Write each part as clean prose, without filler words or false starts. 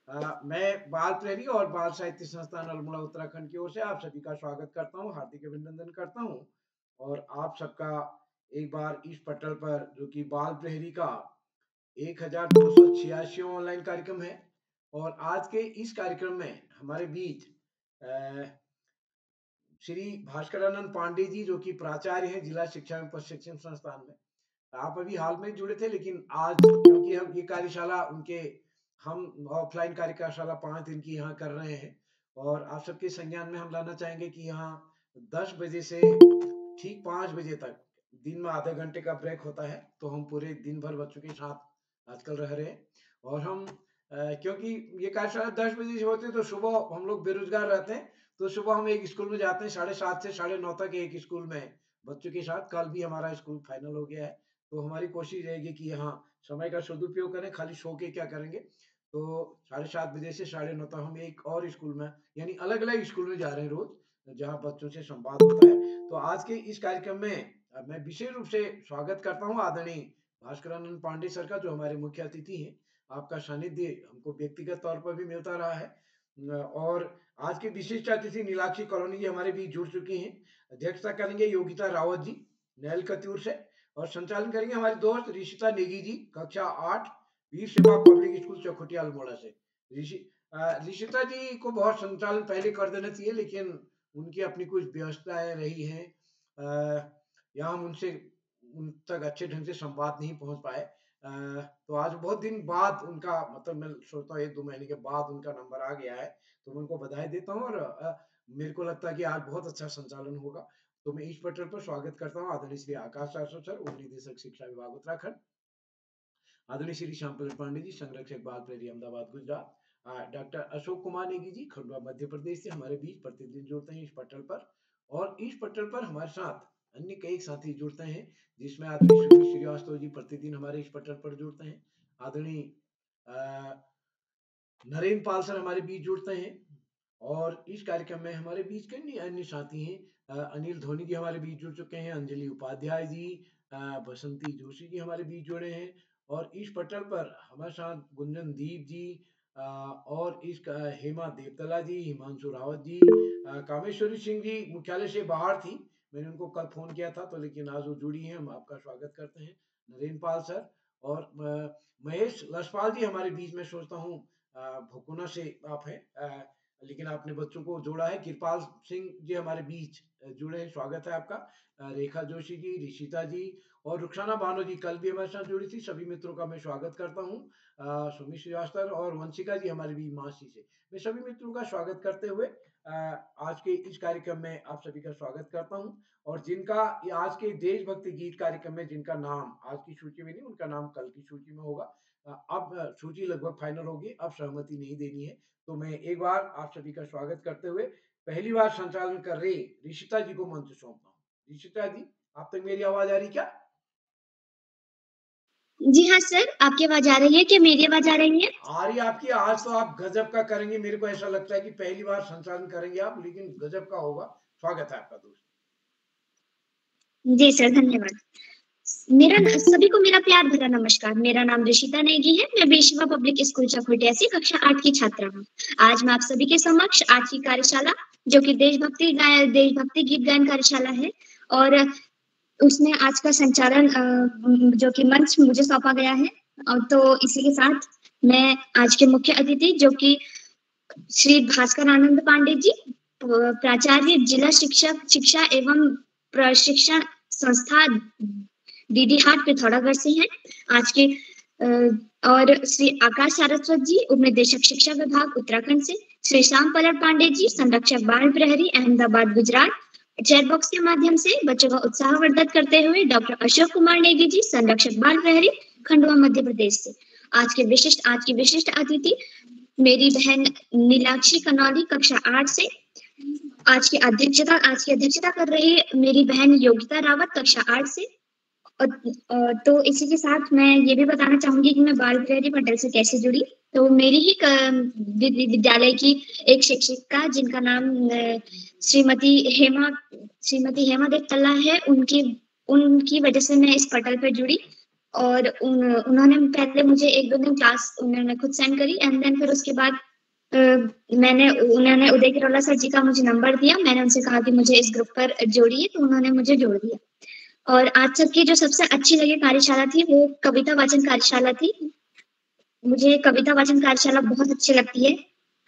मैं बाल प्रेमी और बाल साहित्य संस्थान अल्मोड़ा उत्तराखंड की ओर से आप सभी का स्वागत करता हूं, हार्दिक अभिनंदन करता हूं। और आप सबका एक बार इस पटल पर, जो कि बाल प्रहरी का 1286 ऑनलाइन कार्यक्रम है। और आज के इस कार्यक्रम में हमारे बीच श्री भास्करानंद पांडे जी, जो कि प्राचार्य हैं जिला शिक्षा एवं प्रशिक्षण संस्थान में। आप अभी हाल में जुड़े थे, लेकिन आज क्योंकि हम ये कार्यशाला उनके हम ऑफलाइन कार्यशाला 5 दिन की यहाँ कर रहे हैं, और आप सबके संज्ञान में हम लाना चाहेंगे कि यहाँ 10 बजे से ठीक 5 बजे तक दिन में आधे घंटे का ब्रेक होता है। तो हम पूरे दिन भर बच्चों के साथ आजकल रह रहे हैं। और हम क्योंकि ये कार्यशाला 10 बजे से होते हैं, तो सुबह हम लोग बेरोजगार रहते हैं, तो सुबह हम एक स्कूल में जाते हैं 7:30 से 9:30 तक एक स्कूल में बच्चों के साथ। कल भी हमारा स्कूल फाइनल हो गया है, तो हमारी कोशिश रहेगी कि यहाँ समय का सदुपयोग करें, खाली सो के क्या करेंगे। तो 7:30 बजे से 9:30 तक हम एक और स्कूल में, यानी अलग अलग स्कूल में जा रहे हैं रोज, जहाँ बच्चों से संवाद होता है। तो आज के इस कार्यक्रम में मैं विशेष रूप से स्वागत करता हूँ आदरणीय भास्करानंद पांडे सर का, जो हमारे मुख्य अतिथि हैं। आपका सानिध्य हमको व्यक्तिगत तौर पर भी मिलता रहा है। और आज के विशिष्ट अतिथि नीलाक्षी कॉलोनी जी हमारे बीच जुड़ चुकी हैं। अध्यक्षता करेंगे योगिता रावत जी नैल कत्यूर से, और संचालन करेंगे हमारी दोस्त ऋषिता नेगी जी, कक्षा 8, वीर सेवा पब्लिक स्कूल चौखुटिया अल्मोड़ा से। ऋषिता जी को बहुत संचालन पहले कर देना चाहिए, लेकिन उनकी अपनी कुछ व्यवस्थाएं रही हैं, या हम उनसे उन तक अच्छे ढंग से संवाद नहीं पहुंच पाए। तो आज बहुत दिन बाद उनका, मतलब मैं सोचता हूँ 1-2 महीने के बाद उनका नंबर आ गया है, तो मैं उनको बधाई देता हूँ। और मेरे को लगता है कि आज बहुत अच्छा संचालन होगा। तो मैं इस पटल पर स्वागत करता हूँ आदरणीय श्री आकाश शास्त्री सर, उप निदेशक शिक्षा विभाग उत्तराखंड, आदरणीय श्री श्यामपल पांडे जी, संरक्षक बाल प्रहरी अहमदाबाद गुजरात, डॉक्टर अशोक कुमार नेगी जी खंडवा मध्य प्रदेश से हमारे बीच प्रतिदिन जुड़ते हैं इस पटल पर। और इस पटल पर हमारे साथ अन्य कई साथी जुड़ते हैं, जिसमें आदरणीय सुधीर श्रीवास्तव जी प्रतिदिन हमारे इस पटल पर जुड़ते हैं। आदरणीय नरेंद्र पाल सर हमारे बीच जुड़ते हैं। और इस कार्यक्रम में हमारे बीच कई अन्य साथी हैं। अनिल धोनी जी हमारे बीच जुड़ चुके हैं, अंजलि उपाध्याय जी, बसंती जोशी जी हमारे बीच जुड़े हैं। और इस पटल पर हमारे साथ गुंजन दीप जी, और इस हेमा देवतला जी, हिमांशु रावत जी, कामेश्वरी सिंह जी मुख्यालय से बाहर थी, मैंने उनको कल फोन किया था, तो लेकिन आज वो जुड़ी हैं, हम आपका स्वागत करते हैं। नरेंद्र पाल सर और महेश लसपाल जी हमारे बीच में, सोचता हूँ भुकुना से आप हैं, लेकिन आपने बच्चों को जोड़ा है। कृपाल सिंह जी हमारे बीच जुड़े हैं, स्वागत है आपका। रेखा जोशी जी, ऋषिता जी और रुखसाना बानो जी कल भी हमारे साथ जुड़ी थी। सभी मित्रों का मैं स्वागत करता हूँ। सुमित श्रीवास्तव और वंशिका जी हमारे बीच मासी से, मैं सभी मित्रों का स्वागत करते हुए आज के इस कार्यक्रम में आप सभी का स्वागत करता हूँ। और जिनका आज के देशभक्ति गीत कार्यक्रम में जिनका नाम आज की सूची में नहीं, उनका नाम कल की सूची में होगा। अब सूची लगभग फाइनल होगी, अब सहमति नहीं देनी है। तो मैं एक बार आप सभी का स्वागत करते हुए पहली बार संचालन कर रही ऋषिता जी को मंच सौंपता हूँ। ऋषिता जी, आप तक मेरी आवाज आ रही क्या? जी हाँ सर, आपकी आवाज आ रही है क्या? मेरी आवाज आ रही है? आ रही आपकी। आज तो आप गजब का करेंगे, मेरे को ऐसा लगता है कि पहली बार संचालन करेंगे आप, लेकिन गजब का होगा। स्वागत है आपका दोस्त। जी सर, धन्यवाद। सभी को मेरा प्यार भरा नमस्कार। मेरा नाम ऋषिता नेगी है। मैं बेशिवा पब्लिक स्कूल चकोटिया से कक्षा 8 की छात्रा हूँ। आज मैं आप सभी के समक्ष आज की कार्यशाला, जो कि देशभक्ति गीत गायन कार्यशाला है, और उसमें आज का संचालन, जो कि मंच मुझे सौंपा गया है। और तो इसी के साथ मैं आज के मुख्य अतिथि, जो कि श्री भास्कर आनंद पांडे जी, प्राचार्य जिला शिक्षा एवं प्रशिक्षण संस्था दीदी हाट पिथौरागढ़ से हैं आज के। और श्री आकाश सारस्वत जी, उप निदेशक शिक्षा विभाग उत्तराखंड से। श्री श्याम पलट पांडे जी, संरक्षक बाल प्रहरी अहमदाबाद गुजरात। चैट बॉक्स के माध्यम से बच्चों का उत्साहवर्धक करते हुए डॉक्टर अशोक कुमार नेगी जी, संरक्षक बाल प्रहरी खंडवा मध्य प्रदेश से। आज की विशिष्ट अतिथि मेरी बहन नीलाक्षी कनौली, कक्षा 8 से। आज की अध्यक्षता कर रही मेरी बहन योगिता रावत, कक्षा 8 से। तो इसी के साथ मैं ये भी बताना चाहूंगी कि मैं बाल प्रहरी मंडल से कैसे जुड़ी। तो मेरी ही विद्यालय की एक शिक्षिका, जिनका नाम श्रीमती हेमा देव तल्ला है, उनकी वजह से मैं इस पटल पर जुड़ी। और उन्होंने पहले मुझे 1-2 दिन क्लास उन्होंने खुद सेंड करी एंड देन फिर उसके बाद उन्होंने उदय किरोला सर जी का मुझे नंबर दिया। मैंने उनसे कहा कि मुझे इस ग्रुप पर जोड़िए, तो उन्होंने मुझे जोड़ दिया। और आज तक की जो सबसे अच्छी लगी कार्यशाला थी, वो कविता वाचन कार्यशाला थी। मुझे कविता वाचन कार्यशाला बहुत अच्छी लगती है।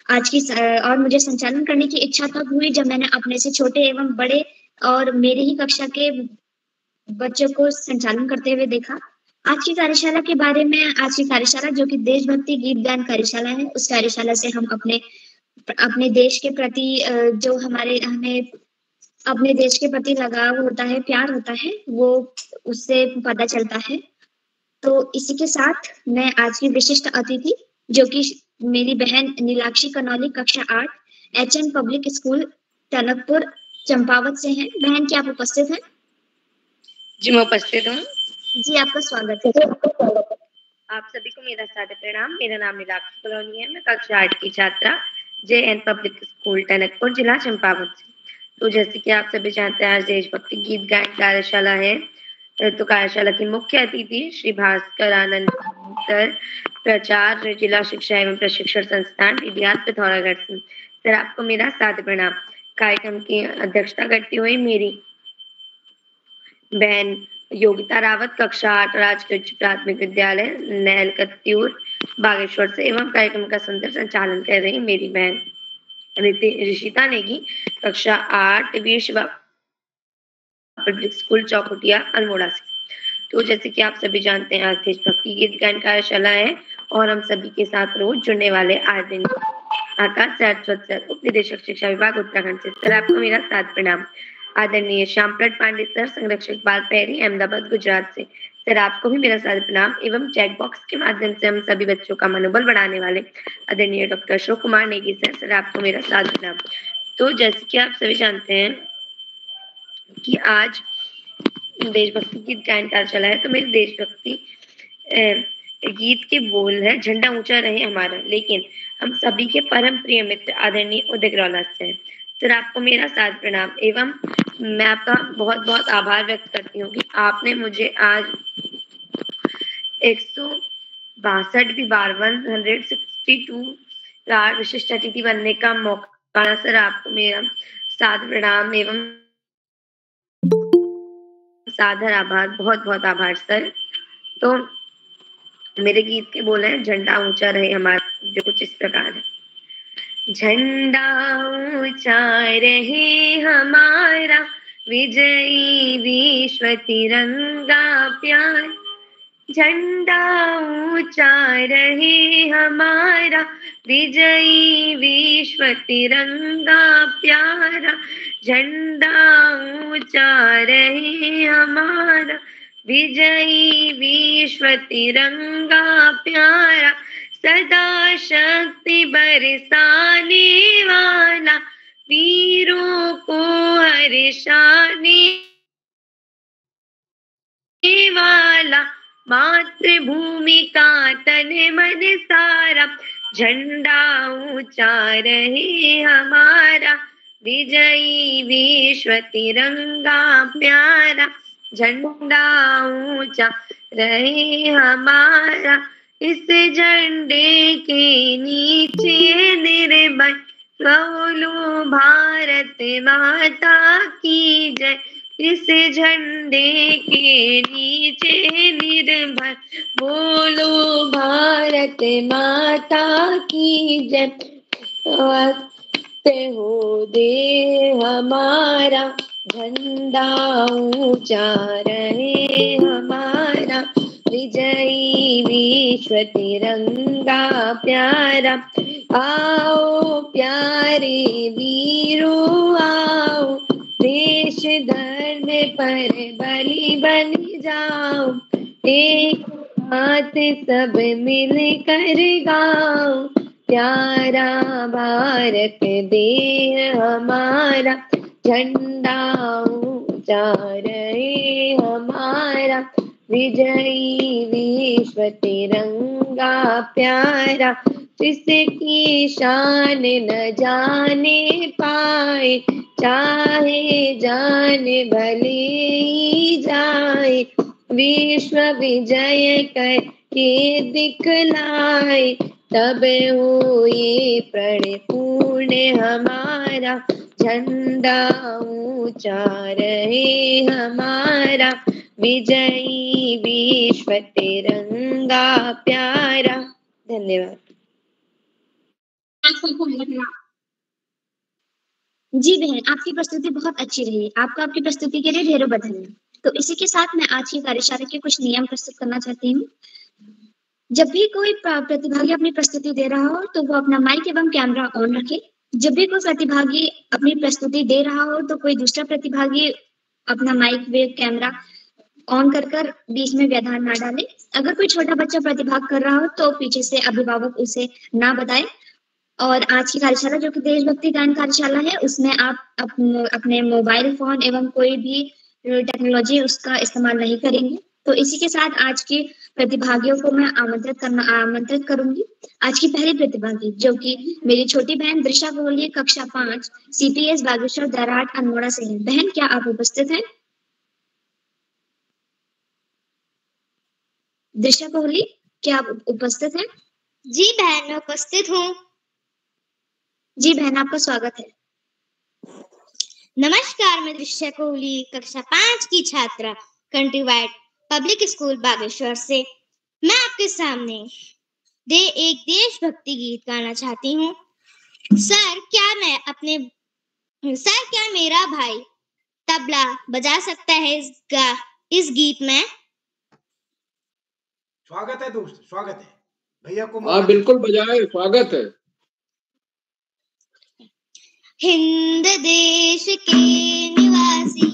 आज की और मुझे संचालन करने की इच्छा तब हुई जब मैंने अपने से छोटे एवं बड़े और मेरी ही कक्षा के बच्चों को संचालन करते हुए देखा। आज की कार्यशाला के बारे में, आज की कार्यशाला जो कि देशभक्ति गीत गायन कार्यशाला है, उस कार्यशाला से हम अपने देश के प्रति जो हमें अपने देश के प्रति लगाव होता है, प्यार होता है, वो उससे पता चलता है। तो इसी के साथ मैं आज की विशिष्ट अतिथि, जो कि मेरी बहन नीलाक्षी कनौली, कक्षा 8 HN public school Tanakpur Champawat से हैं। बहन, क्या आप उपस्थित हैं? जी, मैं उपस्थित हूँ। जी, आपका स्वागत है। आप सभी को मेरा सादर प्रणाम। मेरा नाम नीलाक्षी कॉलोनी है। मैं कक्षा 8 की छात्रा जेएन पब्लिक स्कूल टनकपुर, जिला चंपावत से। तो जैसे कि आप सभी जानते हैं, आज देशभक्ति गीत गायन कार्यशाला है। तो कार्यशाला के मुख्य अतिथि श्री भास्कर आनंद सर, प्राचार्य जिला शिक्षा एवं प्रशिक्षण संस्थान डीडीआर पिथौरागढ़ से। सर, आपको मेरा सादर प्रणाम। कार्यक्रम की अध्यक्षता करती हुई मेरी बहन योगिता रावत, कक्षा 8 राजकीय उच्च प्राथमिक विद्यालय नैल कत्यूर बागेश्वर से, एवं कार्यक्रम का सुंदर संचालन कर रही मेरी बहन ऋषिता नेगी, कक्षा 8 वीर शिवा पब्लिक स्कूल चौकुटिया अल्मोड़ा से। तो जैसे कि आप सभी जानते हैं, आज देशभक्ति गीत गायन कार्यशाला है और हम सभी के साथ रोज जुड़ने वाले दिन आकाश सारस्वत सर, उप निदेशक शिक्षा विभाग उत्तराखंड से। सर, आपको मेरा सादर प्रणाम। आदरणीय श्यामप्रद पांडे सर, संरक्षक बाल पैरी, अहमदाबाद गुजरात से। सर, आपको भी मेरा सादर प्रणाम। एवं चैट बॉक्स के माध्यम से हम सभी बच्चों का मनोबल बढ़ाने वाले आदरणीय doctor Ashok Kumar Negi sir, sir आपको मेरा सादर प्रणाम। तो जैसे कि आप सभी जानते हैं कि आज देशभक्ति गीत गायन कार्यशाला है, तो मेरे देशभक्ति गीत के बोल है, झंडा ऊंचा रहे हमारा, लेकिन हम सभी के परम प्रिय मित्र आदरणीय उदय किरोला से। सर, आपको मेरा सादर प्रणाम एवं मैं आपका बहुत बहुत आभार व्यक्त करती हूँ कि आपने मुझे आज 162वीं बार 162 बार विशिष्ट अतिथि बनने का मौका। सर, आपको मेरा सादर प्रणाम एवं सादर आभार, बहुत बहुत आभार सर। तो मेरे गीत के बोल हैं, झंडा ऊंचा रहे हमारा, जो कुछ इस प्रकार है। झंडा ऊंचा रहे हमारा, विजयी विश्व तिरंगा प्यार। झंडा ऊंचा रहे हमारा, विजयी विश्व तिरंगा प्यारा। झंडा ऊंचा रहे हमारा, विजयी विश्व तिरंगा प्यारा। सदा शक्ति बरसाने वाला, वीरों को हर्षाने वाला। मातृभूमि का तन मन सारा, झंडा ऊंचा रहे हमारा, विजयी विश्व तिरंगा प्यारा। झंडा ऊंचा रहे हमारा, इस झंडे के नीचे निर्भय बोलो भारत माता की जय। इस झंडे के नीचे निर्भय बोलो भारत माता की जय। हो दे हमारा, झंडा ऊंचा रहे हमारा, विजयी विश्व तिरंगा प्यारा। आओ प्यारे वीरों आओ, देश धर्म पर बलि बन जाओ। एक हाथ सब मिल कर गाओ, प्यारा भारत देश हमारा। झंडा ऊंचा रहे हमारा, विजयी विश्व तिरंगा प्यारा। जिसकी शान न जाने पाए, चाहे जान भले ही जाए। विश्व विजय करके दिखलाए, तब हुई प्रण पूर्ण हमारा, झंडा ऊंचा रहे हमारा, विजयी विश्व तिरंगा प्यारा। धन्यवाद। जी बहन, आपकी प्रस्तुति बहुत अच्छी रही। आपको आपकी प्रस्तुति के लिए ढेरों बधाई। तो इसी के साथ मैं आज की कार्यशाला के कुछ नियम प्रस्तुत करना चाहती हूँ। जब भी कोई प्रतिभागी अपनी प्रस्तुति दे रहा हो तो वो अपना माइक एवं कैमरा ऑन रखे। जब भी कोई प्रतिभागी अपनी प्रस्तुति दे रहा हो तो कोई दूसरा प्रतिभागी अपना माइक व कैमरा ऑन कर बीच में व्यवधान ना डाले। अगर कोई छोटा बच्चा प्रतिभाग कर रहा हो तो पीछे से अभिभावक उसे ना बताए। और आज की कार्यशाला जो कि देशभक्ति गान कार्यशाला है, उसमें आप अपने मोबाइल फोन एवं कोई भी टेक्नोलॉजी उसका इस्तेमाल नहीं करेंगे। तो इसी के साथ आज के प्रतिभागियों को मैं आमंत्रित करूंगी। आज की पहली प्रतिभागी जो कि मेरी छोटी बहन दृशा कोहली, कक्षा 5, CPS बागेश्वर दराट अल्मोड़ा से है। बहन, क्या आप उपस्थित हैं? दृशा कोहली, क्या आप उपस्थित हैं? जी बहन, मैं उपस्थित हूँ। जी बहन, आपका स्वागत है। नमस्कार, मैं दृश्य कोहली, कक्षा 5 की छात्रा, country wide public school Bageshwar से। मैं आपके सामने एक देशभक्ति गीत गाना चाहती हूँ। सर, क्या मेरा भाई तबला बजा सकता है इस गीत में? स्वागत है दोस्त, स्वागत है। भैया को हाँ बिल्कुल बजाए, स्वागत है। हिंद देश के निवासी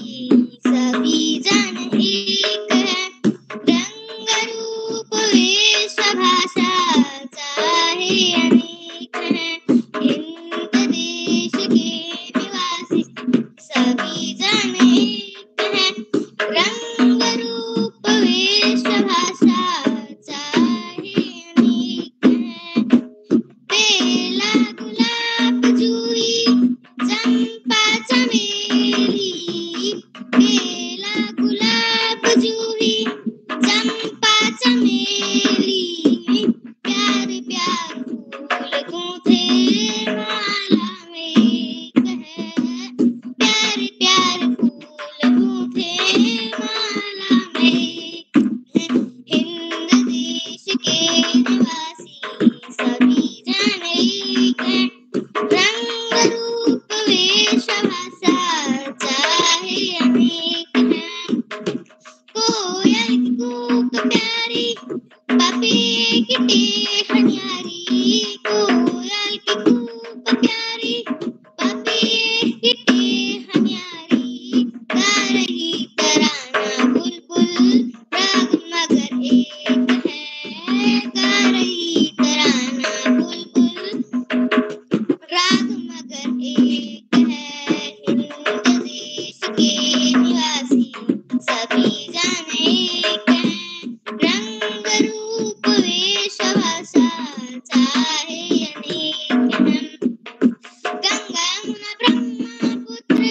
सभी जन एक है, रंग रूप वेश भाषा चाहे अनेक है। हिंद देश के निवासी सभी जन एक है, रंग रूप वेश भाषा चाहे अनेक है। बेला गुलाब जूही चंपा चमेली, बेला गुलाब जूही चंपा चमेली, प्यार प्यार फूल गूंथे माला में एक है, प्यार प्यार फूल गूंथे माला में एक है। हिंद देश के निवासी सभी जन एक है, रंग रूप वेश भाषा चाहे अनेक है। कोयल की कूक प्यारी, पपी की टेह न्यारी, कोयल की कूक प्यारी, पपी की टेह न्यारी, गा रही तराना बुलबुल, राग मगर एक है, गा रही तराना बुलबुल, राग मगर एक है। हिंद देश के निवासी सभी जन एक है, रंग रूप वेश भाषा चाहे अनेक है। गंगा यमुना ब्रह्मपुत्र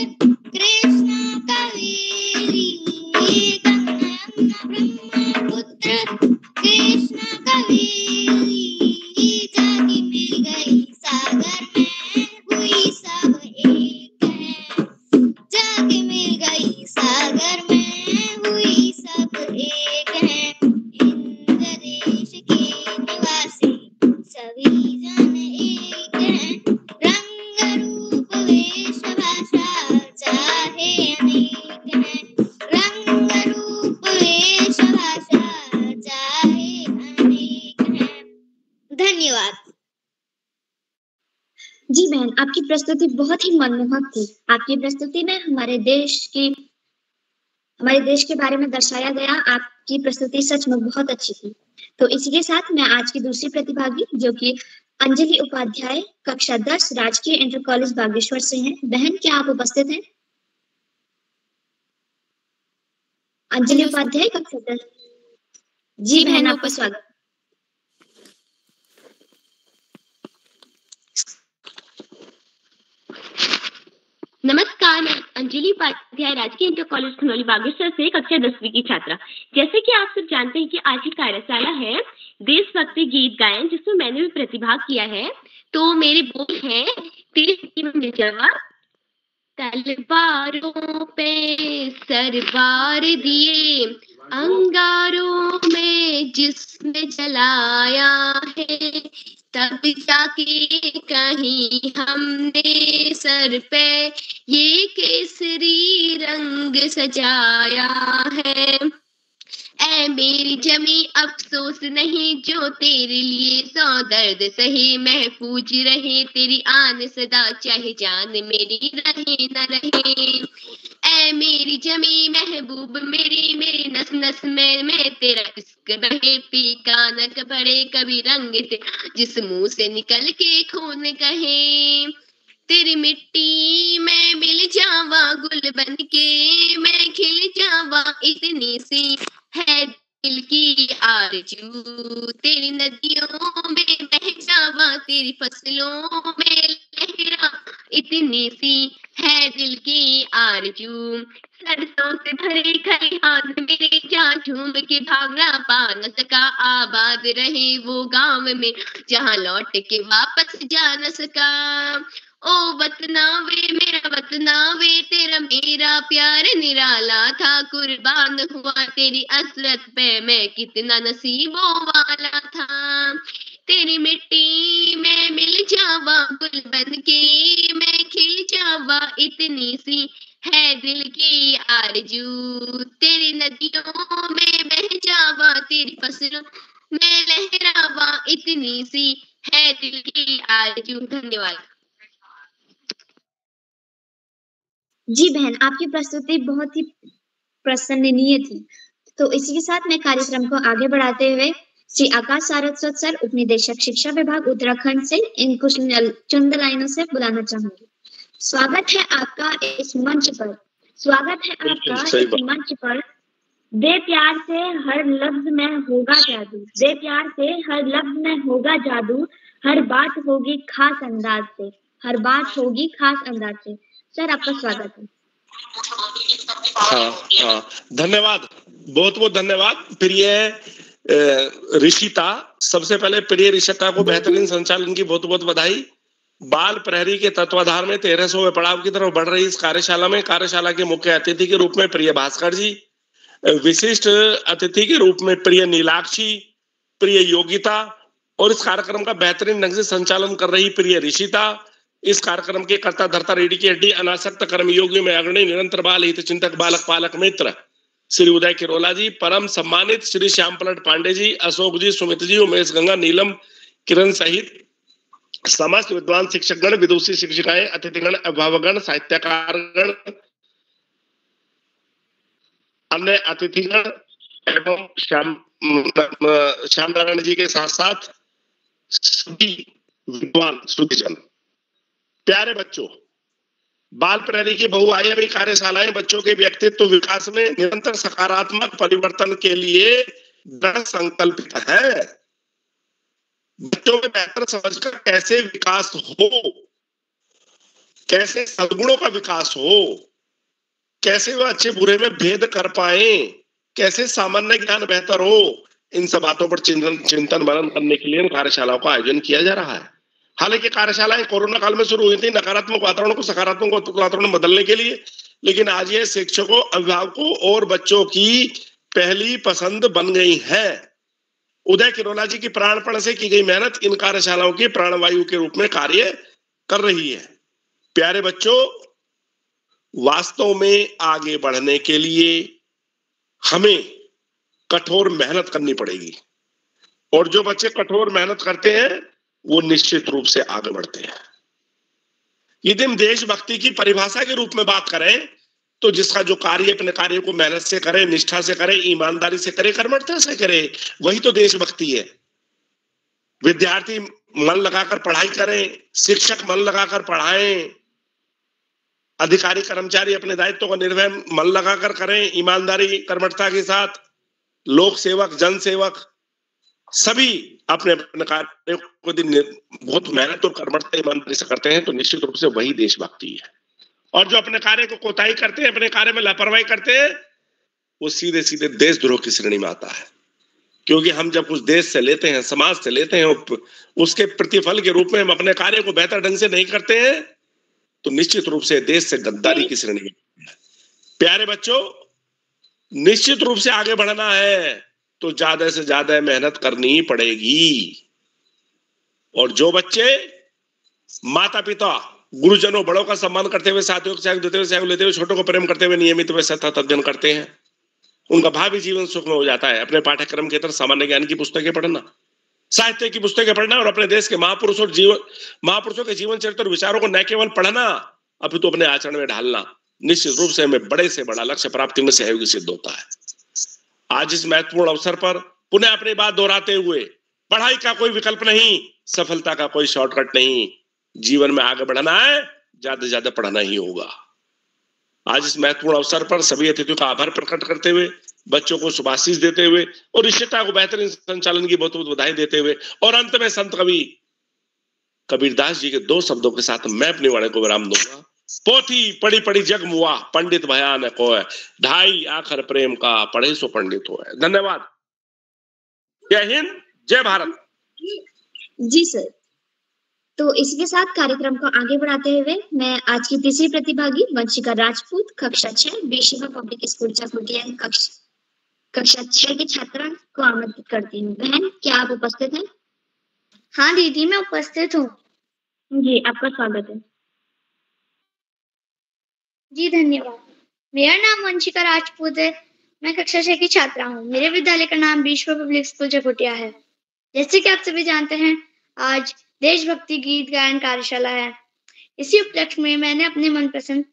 कृष्णा कावेरी, गंगा यमुना ब्रह्मपुत्र कृष्णा कावेरी, जाके मिल गई सागर में हुई सब एक है, जाके मिल गई सागर में हुई सब एक है। हिंद देश के निवासी सभी जन एक है, रंग रूप वेश भाषा चाहे अनेक है, रंग रूप वेश भाषा चाहे अनेक है। धन्यवाद। जी बहन, आपकी प्रस्तुति बहुत ही मनमोहक थी। आपकी प्रस्तुति में हमारे देश के बारे में दर्शाया गया। आपकी प्रस्तुति सच में बहुत अच्छी थी। तो इसी के साथ मैं आज की दूसरी प्रतिभागी जो कि अंजलि उपाध्याय, कक्षा 10, राजकीय इंटर कॉलेज बागेश्वर से हैं। बहन, क्या आप उपस्थित हैं? अंजलि उपाध्याय, कक्षा 10। जी बहन, आपका स्वागत। नमस्कार, मैं अंजलि अंजलि उपाध्याय राजकीय इंटर कॉलेज खनौली बागेश्वर से कक्षा 10वीं की छात्रा। जैसे कि आप सब जानते हैं कि आज की कार्यशाला है देशभक्ति गीत गायन, जिसमें मैंने भी प्रतिभाग किया है। तो मेरे बोल हैं, तेरी में जवाब तलवारों पे सरवार दिए, अंगारों में जिसने जलाया है, तब जाके कहीं हमने सर पे ये केसरी रंग सजाया है। ऐ मेरी जमी अफसोस नहीं जो तेरे लिए सौ दर्द सहे, महफूज रहे तेरी आन सदा चाहे जान मेरी रहे न रहे। ऐ मेरी जमी महबूब मेरी, मेरी नस नस में मैं तेरा इश्क रहे, पीका न बढ़े कभी रंग से जिस मुंह से निकल के खून कहे। तेरी मिट्टी में मिल जावा गुल बन के, मैं खिल जावा इतनी सी है दिल की आरज़ू। तेरी नदियों में बह जावा, तेरी फसलों में लहरा इतनी सी है दिल की आरज़ू। सरसों से भरे खलिहान मेरे जहाँ झूम के भागना पा न सका, आबाद रहे वो गांव में जहाँ लौट के वापस जा न सका। ओ वतना वे मेरा वतना वे, तेरा मेरा प्यार निराला था, कुर्बान हुआ तेरी असरत पे मैं कितना नसीबों वाला था। तेरी मिट्टी में मिल जावा गुल बन के, मैं खिल जावा इतनी सी है दिल की आरज़ू। तेरी नदियों में बह जावा, तेरी फसलों में लहरावा इतनी सी है दिल की आरज़ू। धन्यवाद। जी बहन, आपकी प्रस्तुति बहुत ही प्रशंसनीय थी। तो इसी के साथ मैं कार्यक्रम को आगे बढ़ाते हुए श्री आकाश सारस्वत सर, उपनिदेशक शिक्षा विभाग उत्तराखंड से इन कुछ चंद लाइनों से बुलाना चाहूंगी। स्वागत है आपका इस मंच पर, स्वागत है आपका इस मंच पर। दे प्यार से हर लफ्ज में होगा जादू, दे प्यार से हर लफ्ज में होगा जादू, हर बात होगी खास अंदाज से, हर बात होगी खास अंदाज से। सर आपका स्वागत है। हाँ, धन्यवाद, बहुत बहुत धन्यवाद प्रिय ऋषिता। सबसे पहले प्रिय ऋषिता को बेहतरीन संचालन की बहुत बहुत बधाई। बाल प्रहरी के तत्वाधान में 1300वें पड़ाव की तरफ बढ़ रही इस कार्यशाला में कार्यशाला के मुख्य अतिथि के रूप में प्रिय भास्कर जी, विशिष्ट अतिथि के रूप में प्रिय नीलाक्षी, प्रिय योगिता और इस कार्यक्रम का बेहतरीन ढंग से संचालन कर रही प्रिय ऋषिता, इस कार्यक्रम के कर्ता धर्ता रेडी की हड्डी अनासक्त कर्मयोगियों में अग्रणी निरंतर बाल हित चिंतक बालक पालक मित्र श्री उदय किरोला जी, परम सम्मानित श्री श्याम पलट पांडे जी, अशोक जी, सुमित जी, उमेश गंगा, नीलम, किरण सहित समस्त विद्वान शिक्षकगण, विदुषी शिक्षिकाएं, अतिथिगण, अभिभावकगण, साहित्यकारगण, अन्य अतिथिगण एवं श्याम नारायण जी के साथ साथ सभी विद्वान श्रुतिजन, प्यारे बच्चों, बाल प्रहरी की बहुआयामी कार्यशालाएं बच्चों के व्यक्तित्व विकास में निरंतर सकारात्मक परिवर्तन के लिए दृढ़ संकल्पित है। बच्चों में बेहतर समझकर कैसे विकास हो, कैसे सद्गुणों का विकास हो, कैसे वह अच्छे बुरे में भेद कर पाए, कैसे सामान्य ज्ञान बेहतर हो, इन सब बातों पर चिंतन मनन करने के लिए कार्यशालाओं का आयोजन किया जा रहा है। हालांकि कार्यशालाएं कोरोना काल में शुरू हुई थी नकारात्मक वातावरण को सकारात्मक वातावरण में बदलने के लिए, लेकिन आज ये शिक्षकों, अभिभावकों और बच्चों की पहली पसंद बन गई है। उदय किरोला जी की प्राणपण से की गई मेहनत इन कार्यशालाओं की प्राणवायु के रूप में कार्य कर रही है। प्यारे बच्चों, वास्तव में आगे बढ़ने के लिए हमें कठोर मेहनत करनी पड़ेगी और जो बच्चे कठोर मेहनत करते हैं वो निश्चित रूप से आगे बढ़ते हैं। यदि हम देशभक्ति की परिभाषा के रूप में बात करें तो जिसका जो कार्य अपने कार्य को मेहनत से करे, निष्ठा से करे, ईमानदारी से करे, कर्मठता से करे, वही तो देशभक्ति है। विद्यार्थी मन लगाकर पढ़ाई करें, शिक्षक मन लगाकर पढ़ाएं, अधिकारी कर्मचारी अपने दायित्व का निर्वहन मन लगाकर करें, ईमानदारी कर्मठता के साथ, लोक सेवक, जन सेवक सभी अपने अपने कार्य को दिन बहुत मेहनत और कर्मठता ईमानदारी से करते हैं तो निश्चित रूप से वही देशभक्ति है। और जो अपने कार्य को कोताही करते हैं, अपने कार्य में लापरवाही करते हैं, वो सीधे सीधे देशद्रोह की श्रेणी में आता है। क्योंकि हम जब कुछ देश से लेते हैं, समाज से लेते हैं, उसके प्रतिफल के रूप में हम अपने कार्य को बेहतर ढंग से नहीं करते हैं, तो निश्चित रूप से देश से गद्दारी की श्रेणी में। प्यारे बच्चों, निश्चित रूप से आगे बढ़ना है तो ज्यादा से ज्यादा मेहनत करनी पड़ेगी। और जो बच्चे माता पिता, गुरुजनों, बड़ों का सम्मान करते हुए, साथियों को सहयोग देते हुए, सहयोग लेते हुए, छोटों को प्रेम करते हुए नियमित वे सतत अध्ययन करते हैं, उनका भावी जीवन सुखमय हो जाता है। अपने पाठ्यक्रम के तरह सामान्य ज्ञान की पुस्तकें पढ़ना, साहित्य की पुस्तकें पढ़ना और अपने देश के महापुरुषों के जीवन चरित्र और विचारों को न केवल पढ़ना अपितु अपने आचरण में ढालना निश्चित रूप से हमें बड़े से बड़ा लक्ष्य प्राप्ति में सहयोगी सिद्ध होता है। आज इस महत्वपूर्ण अवसर पर पुनः अपनी बात दोहराते हुए, पढ़ाई का कोई विकल्प नहीं, सफलता का कोई शॉर्टकट नहीं, जीवन में आगे बढ़ना है, ज्यादा से ज्यादा पढ़ना ही होगा। आज इस महत्वपूर्ण अवसर पर सभी अतिथियों का आभार प्रकट करते हुए, बच्चों को शुभाशीष देते हुए और इस शिक्षा को बेहतरीन संचालन की बहुत बहुत बधाई देते हुए और अंत में संत कवि कबीरदास जी के 2 शब्दों के साथ मैं अपनी वाणी को विराम दूंगा। पोथी पढ़ी पढ़ी जग मुआ, पंडित भया न कोय, ढाई आखर प्रेम का, पढ़े सो पंडित होय। धन्यवाद। जय हिंद, जय भारत। जी सर। तो इसी के साथ कार्यक्रम को आगे बढ़ाते हुए मैं आज की तीसरी प्रतिभागी वंशिका राजपूत, कक्षा 6, बेशिवा पब्लिक स्कूल चकोटिया, कक्षा 6 की छात्रा को आमंत्रित करती हूँ। बहन, क्या आप उपस्थित हैं? हाँ दीदी, मैं उपस्थित हूँ। जी, आपका स्वागत है। जी धन्यवाद। मेरा नाम वंशिका राजपूत है। मैं कक्षा 6 की छात्रा हूँ। मेरे विद्यालय का नाम बेशिवा पब्लिक स्कूल चकोटिया है। जैसे कि आप सभी जानते हैं, आज देशभक्ति गीत गायन कार्यशाला है। इसी उपलक्ष्य में मैंने अपने मनपसंद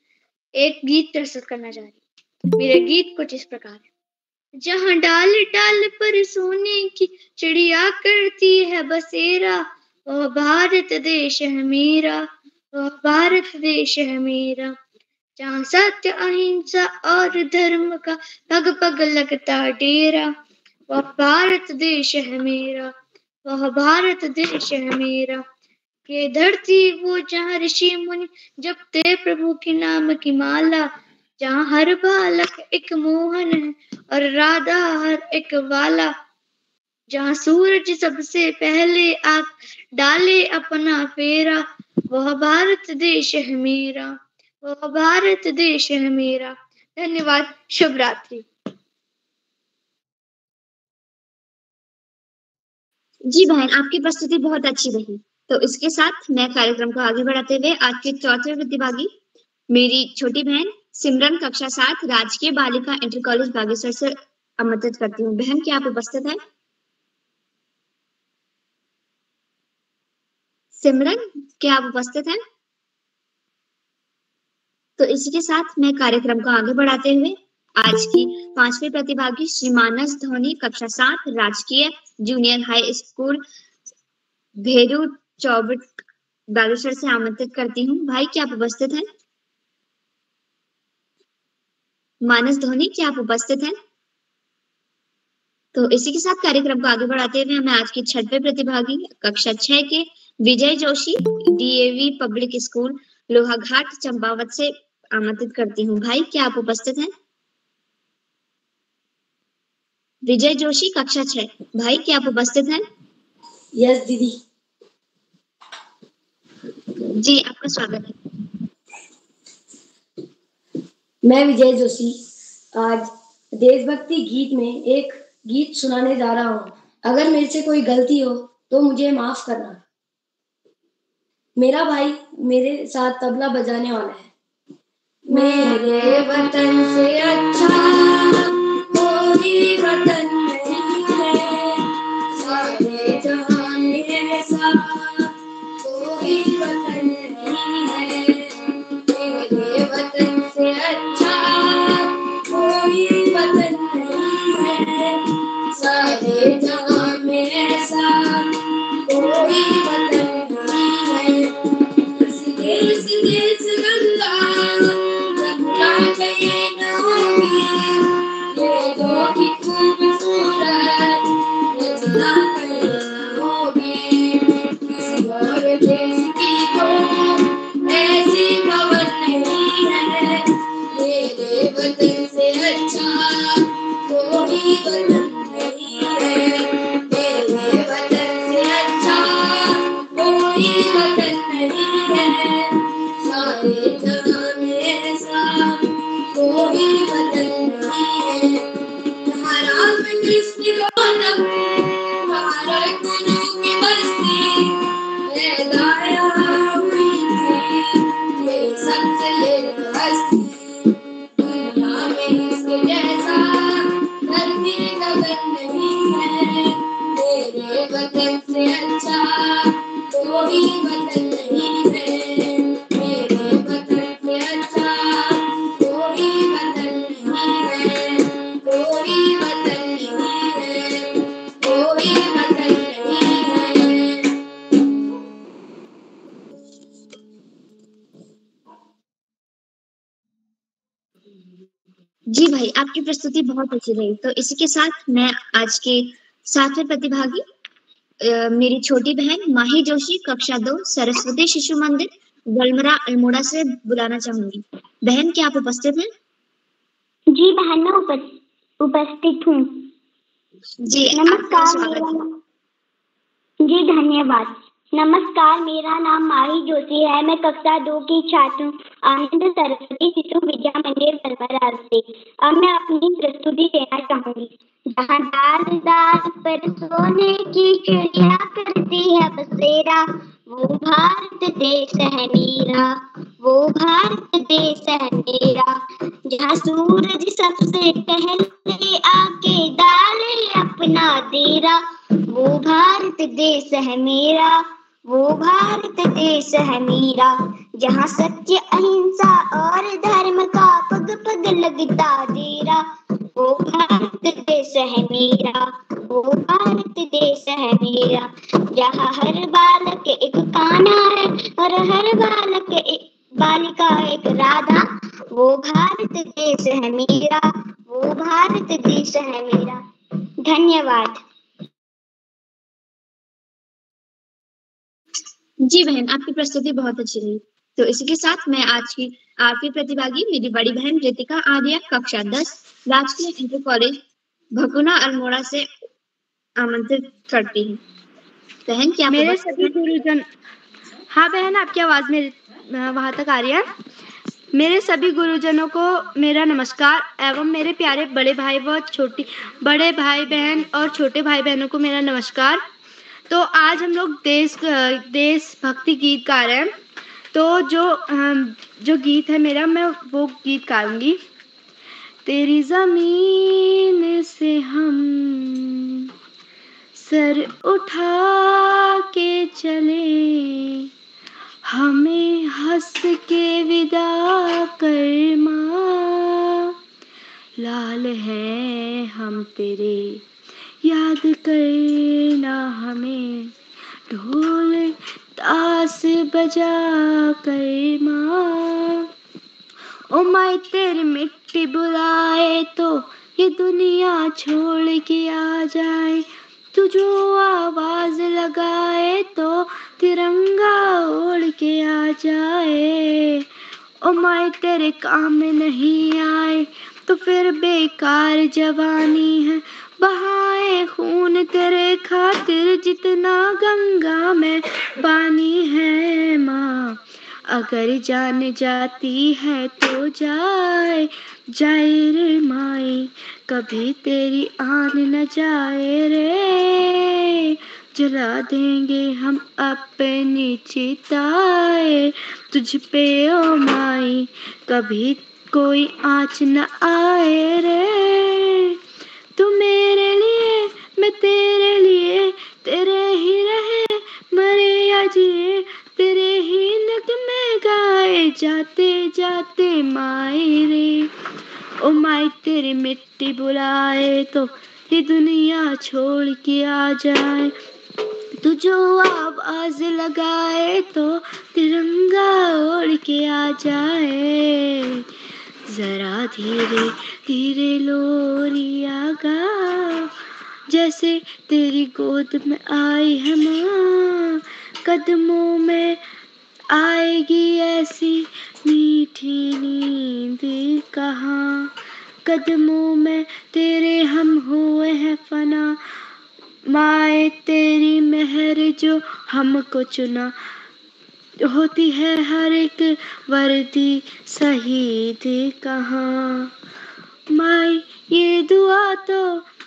एक गीत प्रस्तुत करना चाह रही। मेरा गीत कुछ इस प्रकार है। जहाँ डाल डाल पर सोने की चिड़िया करती है बसेरा, वह भारत देश है मेरा, वह भारत देश है मेरा। जहाँ सत्य अहिंसा और धर्म का पग पग लगता डेरा, वह भारत देश है मेरा, वह भारत देश है मेरा। ये धरती वो जहाँ ऋषि मुनि जपते प्रभु के नाम की माला, जहाँ हर बालक एक मोहन है और राधा हर एक वाला, जहाँ सूरज सबसे पहले आँख डाले अपना फेरा, वह भारत देश है मेरा, वह भारत देश है मेरा। धन्यवाद। शुभ रात्रि। जी बहन, आपकी प्रस्तुति बहुत अच्छी रही। तो इसके साथ मैं कार्यक्रम को आगे बढ़ाते हुए आज के चौथे प्रतिभागी मेरी छोटी बहन सिमरन, कक्षा 7, राजकीय बालिका इंटर कॉलेज बागेश्वर से आमंत्रित करती हूँ। बहन, क्या आप उपस्थित हैं? सिमरन, क्या आप उपस्थित हैं? तो इसी के साथ मैं कार्यक्रम को आगे बढ़ाते हुए आज की 5वीं प्रतिभागी श्री मानस धोनी, कक्षा 7, राजकीय junior high school Bheru Chaubat Bageshwar से आमंत्रित करती हूँ। भाई, क्या आप उपस्थित हैं? मानस धोनी, क्या आप उपस्थित हैं? तो इसी के साथ कार्यक्रम को आगे बढ़ाते हुए मैं आज की 6वीं प्रतिभागी कक्षा 6 के Vijay Joshi, DAV public school Lohaghat Champawat से आमंत्रित करती हूँ। भाई, क्या आप उपस्थित हैं? विजय जोशी, कक्षा 6, भाई क्या आप उपस्थित हैं? यस दीदी। जी, आपका स्वागत है। मैं विजय जोशी आज देशभक्ति गीत में एक गीत सुनाने जा रहा हूँ। अगर मेरे से कोई गलती हो तो मुझे माफ करना। मेरा भाई मेरे साथ तबला बजाने वाला है। मेरे वतन से अच्छा कोई वतन नहीं है, सारे जहां में ऐसा कोई वतन नहीं है। मेरे वतन से अच्छा कोई वतन नहीं है, सारे जहां में ऐसा कोई वतन नहीं है। इस देश गंगा ये दो की खूबसूरती कोई वतन नहीं है, सारे जहां में ऐसा कोई वतन नहीं है। महाराज कृष्ण गौतम भारत की बस्ती पैदाया हुई थी, ये सबसे एक हस्ती, दुनिया में इसके जैसा धरती गगन नहीं है, मेरे वतन से अच्छा कोई वतन नहीं है, मेरे वतन से अच्छा कोई वतन नहीं है, कोई वतन नहीं है, कोई वतन नहीं है। जी भाई, आपकी प्रस्तुति बहुत अच्छी रही। तो इसी के साथ मैं आज के 7वें प्रतिभागी मेरी छोटी बहन माही जोशी, कक्षा 2, सरस्वती शिशु मंदिर, वलमरा अल्मोड़ा से बुलाना चाहूंगी। बहन, क्या आप उपस्थित हैं? जी बहन, मैं उपस्थित हूँ। जी, आपका स्वागत है। जी धन्यवाद। नमस्कार, मेरा नाम माही जोशी है। मैं कक्षा 2 की छात्र हूँ, आनंद सरस्वती शिशु विद्या मंदिर वलमरा से। अब मैं अपनी प्रस्तुति देना चाहूंगी। जहाँ दाल दाल पर सोने की चिड़िया करती है बसेरा, वो भारत देश है मेरा, वो भारत देश है मेरा। जहाँ सूरज सबसे पहले आके डाले अपना डेरा, वो भारत देश है मेरा, वो भारत देश है मेरा। जहाँ सत्य अहिंसा और धर्म का पग पग लगता डेरा, वो भारत देश है मेरा, वो भारत देश है मेरा। जहाँ हर बालक एक कान्हा है और हर बालक एक बालिका एक राधा, वो भारत देश है मेरा, वो भारत देश है मेरा। धन्यवाद। जी बहन, आपकी प्रस्तुति बहुत अच्छी रही। तो इसी के साथ मैं आज की 8वीं प्रतिभागी मेरी बड़ी बहन रितिका आर्या, कक्षा 10, राजकीय इंटर कॉलेज भकुना अल्मोड़ा से आमंत्रित करती हूँ। बहन, क्या मेरे सभी गुरुजन, हाँ बहन, आपकी आवाज मेरे वहां तक आ रही है। मेरे सभी गुरुजनों को मेरा नमस्कार एवं मेरे प्यारे बड़े भाई बड़े भाई बहन और छोटे भाई बहनों को मेरा नमस्कार। तो आज हम लोग देशभक्ति गीत गा रहे हैं। तो जो गीत है मेरा, मैं वो गीत गाऊंगी। तेरी जमीन से हम सर उठा के चले, हमें हंस के विदा कर माँ। लाल हैं हम तेरे, याद करना हमें, ढोल ताश बजा कर माँ। ओ माई तेरी मिट्टी बुलाए तो ये दुनिया छोड़ के आ जाए, तू जो आवाज लगाए तो तिरंगा ओढ़ के आ जाए। ओ माई तेरे काम नहीं आए तो फिर बेकार जवानी है, बहाए खून तेरे खातिर जितना गंगा में पानी है माँ। अगर जान जाती है तो जाए रे माई, कभी तेरी आन न जाए रे। जला देंगे हम अपनी चिताएं तुझ पे ओ माई, कभी कोई आँच न आए रे। तू मेरे लिए, मैं तेरे लिए, तेरे ही रहे मरे या जिए, तेरे ही नगमे गाए जाते जाते माई रे। ओ माई तेरी मिट्टी बुलाए तो ये दुनिया छोड़ के आ जाए, तू जो आवाज लगाए तो तिरंगा ओढ़ के आ जाए। जरा धीरे धीरे लोरिया गा, जैसे तेरी गोद में आई है माँ। कदमों में आएगी ऐसी मीठी नींद कहाँ, कदमों में तेरे हम हुए हैं फना, माए तेरी मेहर जो हमको चुना, होती है हर एक वर्दी शहीद कहाँ। माए ये दुआ तो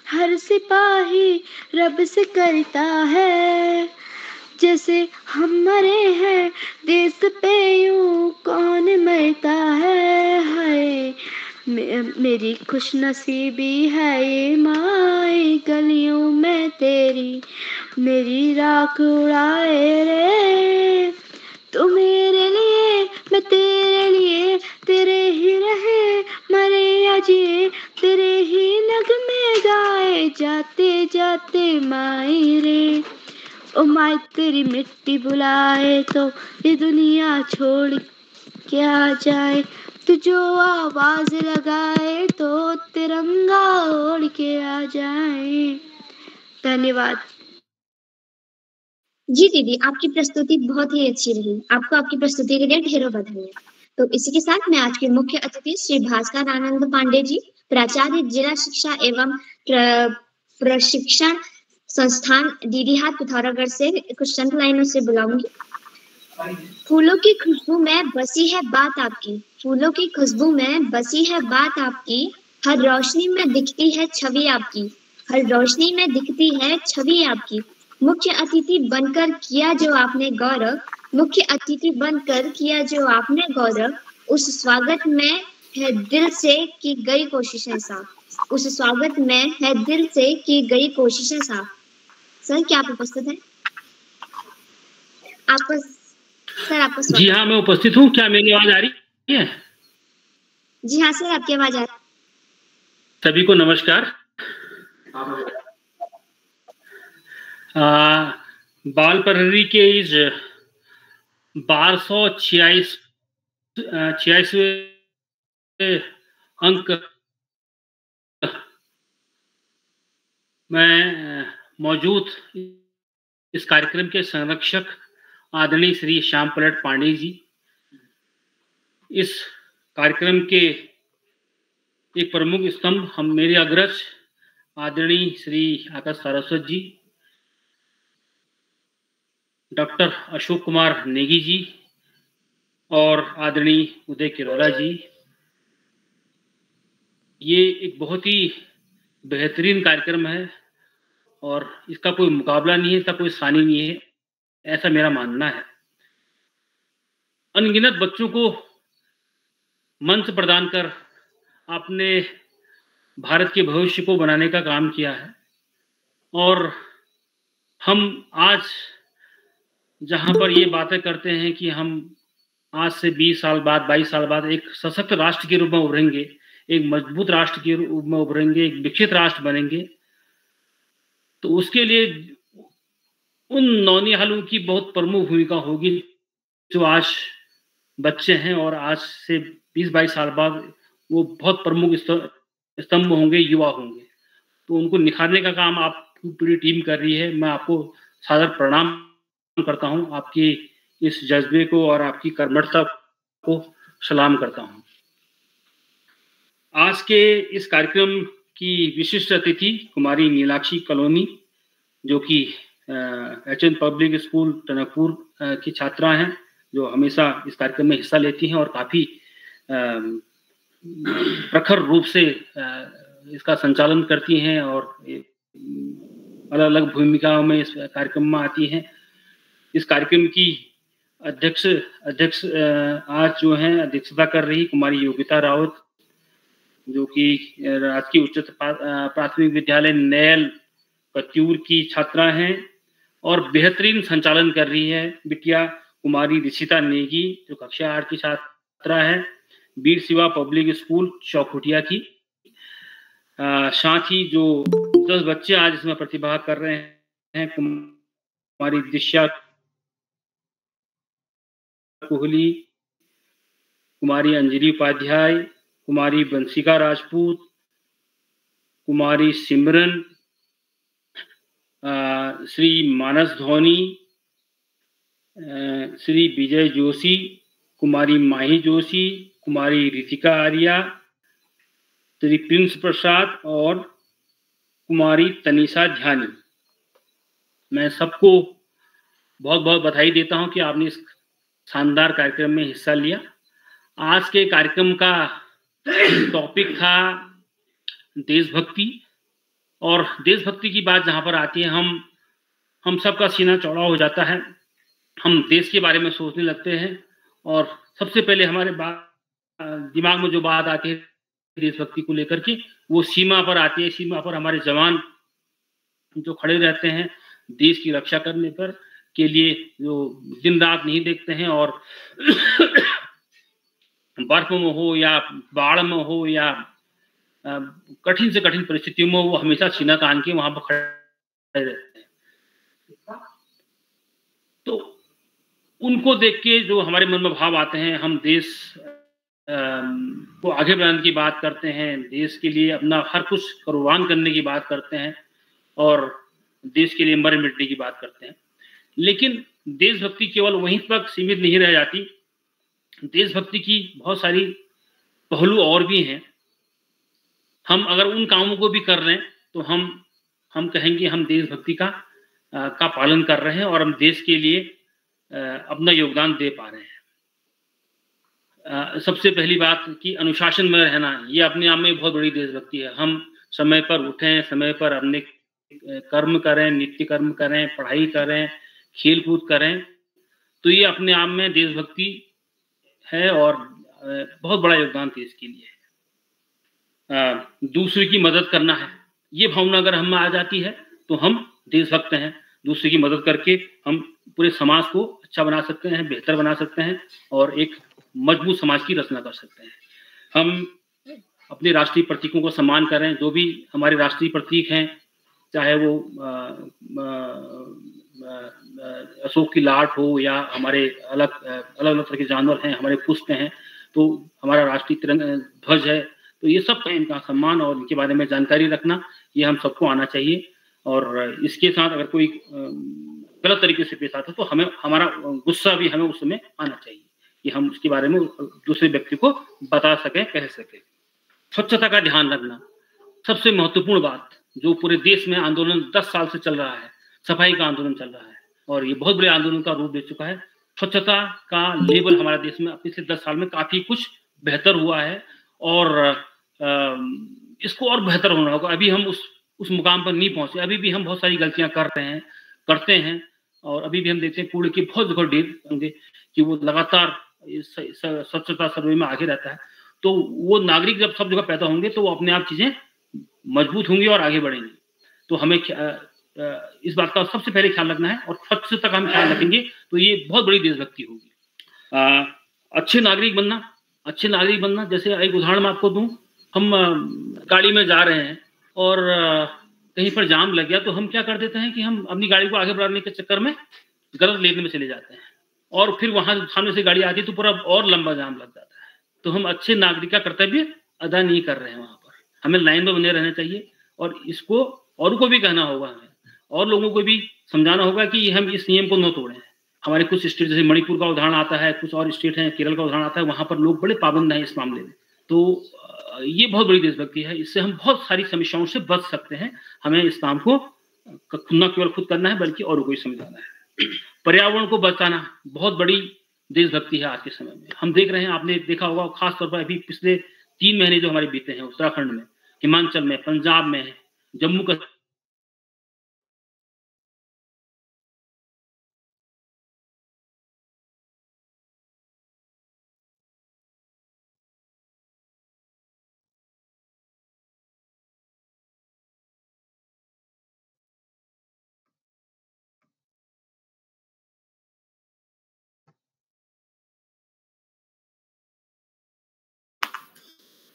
हर सिपाही रब से करता है, जैसे हम मरे हैं देश पे यूं कौन मरता है। हाय मेरी खुश नसीबी है ये माए, गलियों में तेरी मेरी राख उड़ाए रे। तू मेरे लिए मैं तेरे लिए, तेरे ही रहे मरे या जिए, तेरे ही नगमे गाए जाते जाते माई रे। ओ माई तेरी मिट्टी बुलाए तो ये दुनिया छोड़ के आ जाए, तू जो आवाज लगाए तो तिरंगा ओढ़ के आ जाए। धन्यवाद। जी दीदी, आपकी प्रस्तुति बहुत ही अच्छी रही। आपको आपकी प्रस्तुति के लिए ढेरों बधाई। तो इसी के साथ मैं आज के मुख्य अतिथि श्री भास्कर आनंद पांडे जी, प्राचार्य जिला शिक्षा एवं प्रशिक्षण संस्थान दीदी हाट पिथौरागढ़ से कुछ चंद लाइनों से बुलाऊंगी। फूलों की खुशबू में बसी है बात आपकी, फूलों की खुशबू में बसी है बात आपकी, हर रोशनी में दिखती है छवि आपकी, हर रोशनी में दिखती है छवि आपकी। मुख्य अतिथि बनकर किया जो आपने गौरव, मुख्य अतिथि बनकर किया जो आपने गौरव, उस स्वागत में है दिल से की गई कोशिशें साफ, उस स्वागत में है दिल से की गई कोशिशें साफ। सर क्या आप उपस्थित हैं? आपका सर आपका स्वागत। जी हाँ, मैं उपस्थित हूँ। क्या मेरी आवाज आ रही है? जी हाँ सर, आपकी आवाज आ रही है। सभी को नमस्कार। बाल प्रहरी के इस 1286 अंक में मौजूद इस कार्यक्रम के संरक्षक आदरणीय श्री श्याम पलट पांडे जी, इस कार्यक्रम के एक प्रमुख स्तंभ हम मेरे अग्रज आदरणीय श्री आकाश सारस्वत जी, डॉक्टर अशोक कुमार नेगी जी और आदरणीय उदय किरोड़ा जी। ये एक बहुत ही बेहतरीन कार्यक्रम है और इसका कोई मुकाबला नहीं है, इसका कोई सानी नहीं है, ऐसा मेरा मानना है। अनगिनत बच्चों को मंच प्रदान कर आपने भारत के भविष्य को बनाने का काम किया है और हम आज जहां पर ये बातें करते हैं कि हम आज से 20 साल बाद 22 साल बाद एक सशक्त राष्ट्र के रूप में उभरेंगे, एक मजबूत राष्ट्र के रूप में उभरेंगे, एक विकसित राष्ट्र बनेंगे, तो उसके लिए उन नौनिहालों की बहुत प्रमुख भूमिका होगी जो आज बच्चे हैं और आज से 20-22 साल बाद वो बहुत प्रमुख स्तंभ होंगे, युवा होंगे। तो उनको निखारने का काम आपकी पूरी टीम कर रही है। मैं आपको सादर प्रणाम करता हूं, आपकी इस जज्बे को और आपकी कर्मठता को सलाम करता हूं। आज के इस कार्यक्रम की विशिष्ट अतिथि कुमारी नीलाक्षी कॉलोनी, जो कि एचएन पब्लिक स्कूल टनकपुर की छात्रा हैं, जो हमेशा इस कार्यक्रम में हिस्सा लेती हैं और काफ़ी प्रखर रूप से इसका संचालन करती हैं और अलग अलग भूमिकाओं में इस कार्यक्रम में आती हैं। इस कार्यक्रम की अध्यक्ष आज जो हैं अध्यक्षता कर रही कुमारी योगिता रावत, जो कि राजकीय उच्चतर प्राथमिक विद्यालय नैल कत्यूर की छात्रा हैं और बेहतरीन संचालन कर रही है बिटिया कुमारी ऋषिता नेगी, जो कक्षा 8 की छात्रा है, वीर शिवा पब्लिक स्कूल चौखुटिया की। साथ ही जो 10 बच्चे आज इसमें प्रतिभा कर रहे हैं, कुमारी दिशा कोहली, कुमारी अंजलि उपाध्याय, कुमारी बंसिका राजपूत, कुमारी सिमरन, श्री मानस धोनी, श्री विजय जोशी, कुमारी माही जोशी, कुमारी रितिका आर्या, श्री प्रिंस प्रसाद और कुमारी तनिषा ध्यानी। मैं सबको बहुत बहुत बधाई देता हूं कि आपने इस शानदार कार्यक्रम में हिस्सा लिया। आज के कार्यक्रम का टॉपिक था देशभक्ति, और देशभक्ति की बात जहां पर आती है हम सबका सीना चौड़ा हो जाता है, हम देश के बारे में सोचने लगते हैं और सबसे पहले हमारे दिमाग में जो बात आती है देशभक्ति को लेकर के वो सीमा पर आती है। सीमा पर हमारे जवान जो खड़े रहते हैं देश की रक्षा करने पर के लिए, जो दिन रात नहीं देखते हैं और बर्फ में हो या बाढ़ में हो या कठिन से कठिन परिस्थितियों में वो हमेशा सीना तान के वहां पर खड़े रहते हैं। तो उनको देख के जो हमारे मन में भाव आते हैं, हम देश को आगे बढ़ाने की बात करते हैं, देश के लिए अपना हर कुछ कुर्बान करने की बात करते हैं और देश के लिए मर मिटने की बात करते हैं। लेकिन देशभक्ति केवल वहीं तक सीमित नहीं रह जाती, देशभक्ति की बहुत सारी पहलू और भी हैं। हम अगर उन कामों को भी कर रहे हैं तो हम कहेंगे हम देशभक्ति का पालन कर रहे हैं और हम देश के लिए अपना योगदान दे पा रहे हैं। सबसे पहली बात कि अनुशासन में रहना, ये अपने आप में बहुत बड़ी देशभक्ति है। हम समय पर उठें, समय पर अपने कर्म करें, नित्य कर्म करें, पढ़ाई करें, खेल कूद करें, तो ये अपने आप में देशभक्ति है और बहुत बड़ा योगदान देश के लिए है। दूसरे की मदद करना है, ये भावना अगर हम में आ जाती है तो हम देशभक्त हैं। दूसरे की मदद करके हम पूरे समाज को अच्छा बना सकते हैं, बेहतर बना सकते हैं और एक मजबूत समाज की रचना कर सकते हैं। हम अपने राष्ट्रीय प्रतीकों को सम्मान करें, जो भी हमारे राष्ट्रीय प्रतीक हैं, चाहे वो अशोक की लाट हो या हमारे अलग अलग तरह के जानवर हैं, हमारे पुष्प हैं, तो हमारा राष्ट्रीय तिरंगा ध्वज है, तो ये सब इनका सम्मान और इनके बारे में जानकारी रखना, ये हम सबको आना चाहिए। और इसके साथ अगर कोई गलत तरीके से पेश आता है तो हमें हमारा गुस्सा भी हमें उस समय आना चाहिए कि हम उसके बारे में दूसरे व्यक्ति को बता सकें, कह सकें। स्वच्छता का ध्यान रखना सबसे महत्वपूर्ण बात, जो पूरे देश में आंदोलन 10 साल से चल रहा है, सफाई का आंदोलन चल रहा है और ये बहुत बड़े आंदोलन का रूप ले चुका है। स्वच्छता का लेवल हमारे देश में पिछले 10 साल में काफी कुछ बेहतर हुआ है और इसको और बेहतर होना होगा। अभी हम उस मुकाम पर नहीं पहुंचे, अभी भी हम बहुत सारी गलतियां करते हैं और अभी भी हम देखते हैं कूड़े के बहुत जगह ढेर होंगे कि वो लगातार स्वच्छता सर्वे में आगे रहता है। तो वो नागरिक जब सब जगह पैदा होंगे तो वो अपने आप चीजें मजबूत होंगी और आगे बढ़ेंगी। तो हमें इस बात का सबसे पहले ख्याल रखना है और स्वच्छता का हम ख्याल रखेंगे तो ये बहुत बड़ी देशभक्ति होगी। अच्छे नागरिक बनना, जैसे एक उदाहरण मैं आपको दूं, हम गाड़ी में जा रहे हैं और कहीं पर जाम लग गया तो हम क्या कर देते हैं कि हम अपनी गाड़ी को आगे बढ़ाने के चक्कर में गलत लेन में चले जाते हैं और फिर वहां सामने से गाड़ी आती है तो पूरा और लंबा जाम लग जाता है। तो हम अच्छे नागरिक का कर्तव्य अदा नहीं कर रहे हैं। वहां पर हमें लाइन में बने रहना चाहिए और इसको और को भी कहना होगा, हमें और लोगों को भी समझाना होगा कि हम इस नियम को न तोड़ें। हमारे कुछ स्टेट जैसे मणिपुर का उदाहरण आता है, कुछ और स्टेट हैं, केरल का उदाहरण आता है, वहां पर लोग बड़े पाबंद हैं इस मामले में। तो ये बहुत बड़ी देशभक्ति है, इससे हम बहुत सारी समस्याओं से बच सकते हैं। हमें इस काम को न केवल खुद करना है बल्कि और को भी समझाना है। पर्यावरण को बचाना बहुत बड़ी देशभक्ति है आज के समय में। हम देख रहे हैं, आपने देखा होगा खास तौर पर अभी पिछले 3 महीने जो हमारे बीते हैं उत्तराखंड में, हिमाचल में, पंजाब में, जम्मू कश्मीर,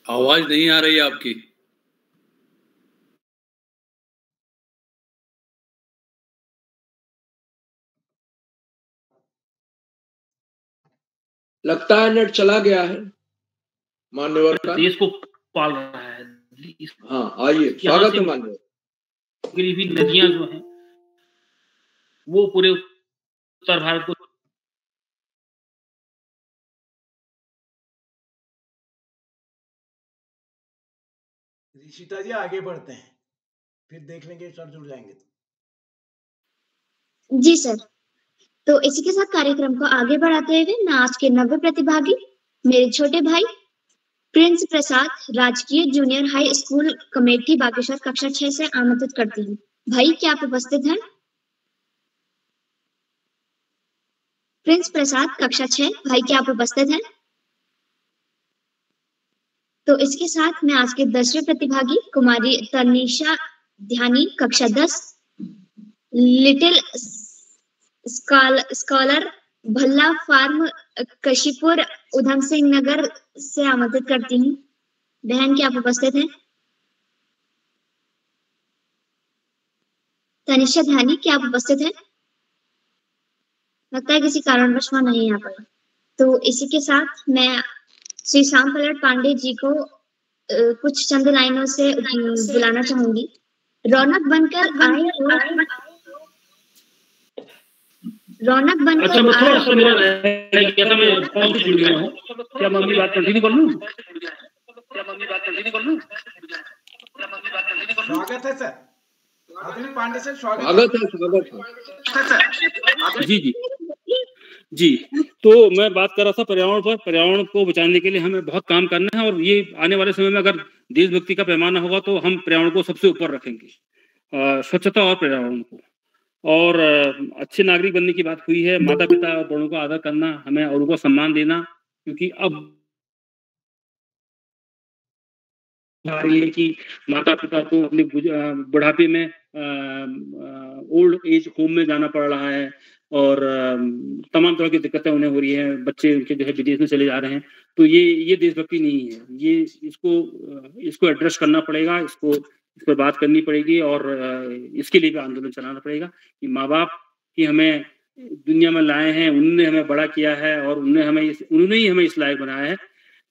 आवाज नहीं आ रही है आपकी। लगता है नेट चला गया है मान्यवर का। देश को पाल रहा है। हाँ, आइए, स्वागत है मान्यवर। गिरी हुई नदियां जो हैं वो पूरे उत्तर भारत को ऋषिता जी आगे बढ़ते हैं, फिर देख लेंगे सर जुड़ जाएंगे तो। जी सर। तो इसी के साथ कार्यक्रम को आगे बढ़ाते हुए मैं आज के नव्य प्रतिभागी मेरे छोटे भाई प्रिंस प्रसाद राजकीय junior high school committee Bageshwar कक्षा 6 से आमंत्रित करती हूँ। भाई क्या आप उपस्थित हैं? प्रिंस प्रसाद कक्षा 6, भाई क्या आप उपस्थित हैं? तो इसके साथ मैं आज के 10वें प्रतिभागी कुमारी तनिषा ध्यानी कक्षा 10 little scholar Bhalla farm कशीपुर Udham Singh Nagar से आमंत्रित करती हूँ। बहन क्या आप उपस्थित हैं? तनिषा ध्यानी क्या आप उपस्थित हैं? लगता है किसी कारणवश वह नहीं आ पाई। तो इसी के साथ मैं श्री श्याम पलट पांडे जी को कुछ चंद लाइनों से बुलाना चाहूंगी। रौनक बनकर आए हो, रौनक बनकर अच्छा, मैं थोड़ा सा मेरा रह गया था, मैं फोन से जुड़ गया हूँ। क्या मैं अपनी बात कंटिन्यू कर लूँ? स्वागत है सर, आधुनिक पांडे सर, स्वागत है। जी। तो मैं बात कर रहा था पर्यावरण पर। पर्यावरण को बचाने के लिए हमें बहुत काम करना है और ये आने वाले समय में अगर देशभक्ति का पैमाना होगा तो हम पर्यावरण को सबसे ऊपर रखेंगे, स्वच्छता और पर्यावरण को। और अच्छे नागरिक बनने की बात हुई है। माता पिता और बड़ों का आदर करना, हमें और उनको सम्मान देना, क्योंकि अब आ रही है कि माता पिता को अपने बुढ़ापे में ओल्ड एज होम में जाना पड़ रहा है और तमाम तरह की दिक्कतें उन्हें हो रही है। बच्चे उनके जो है विदेश में चले जा रहे हैं। तो ये देशभक्ति नहीं है। ये इसको एड्रेस करना पड़ेगा, इस पर बात करनी पड़ेगी और इसके लिए भी आंदोलन चलाना पड़ेगा कि माँ बाप की हमें दुनिया में लाए हैं, उन्होंने हमें बड़ा किया है और उन्होंने ही हमें इस लायक बनाया है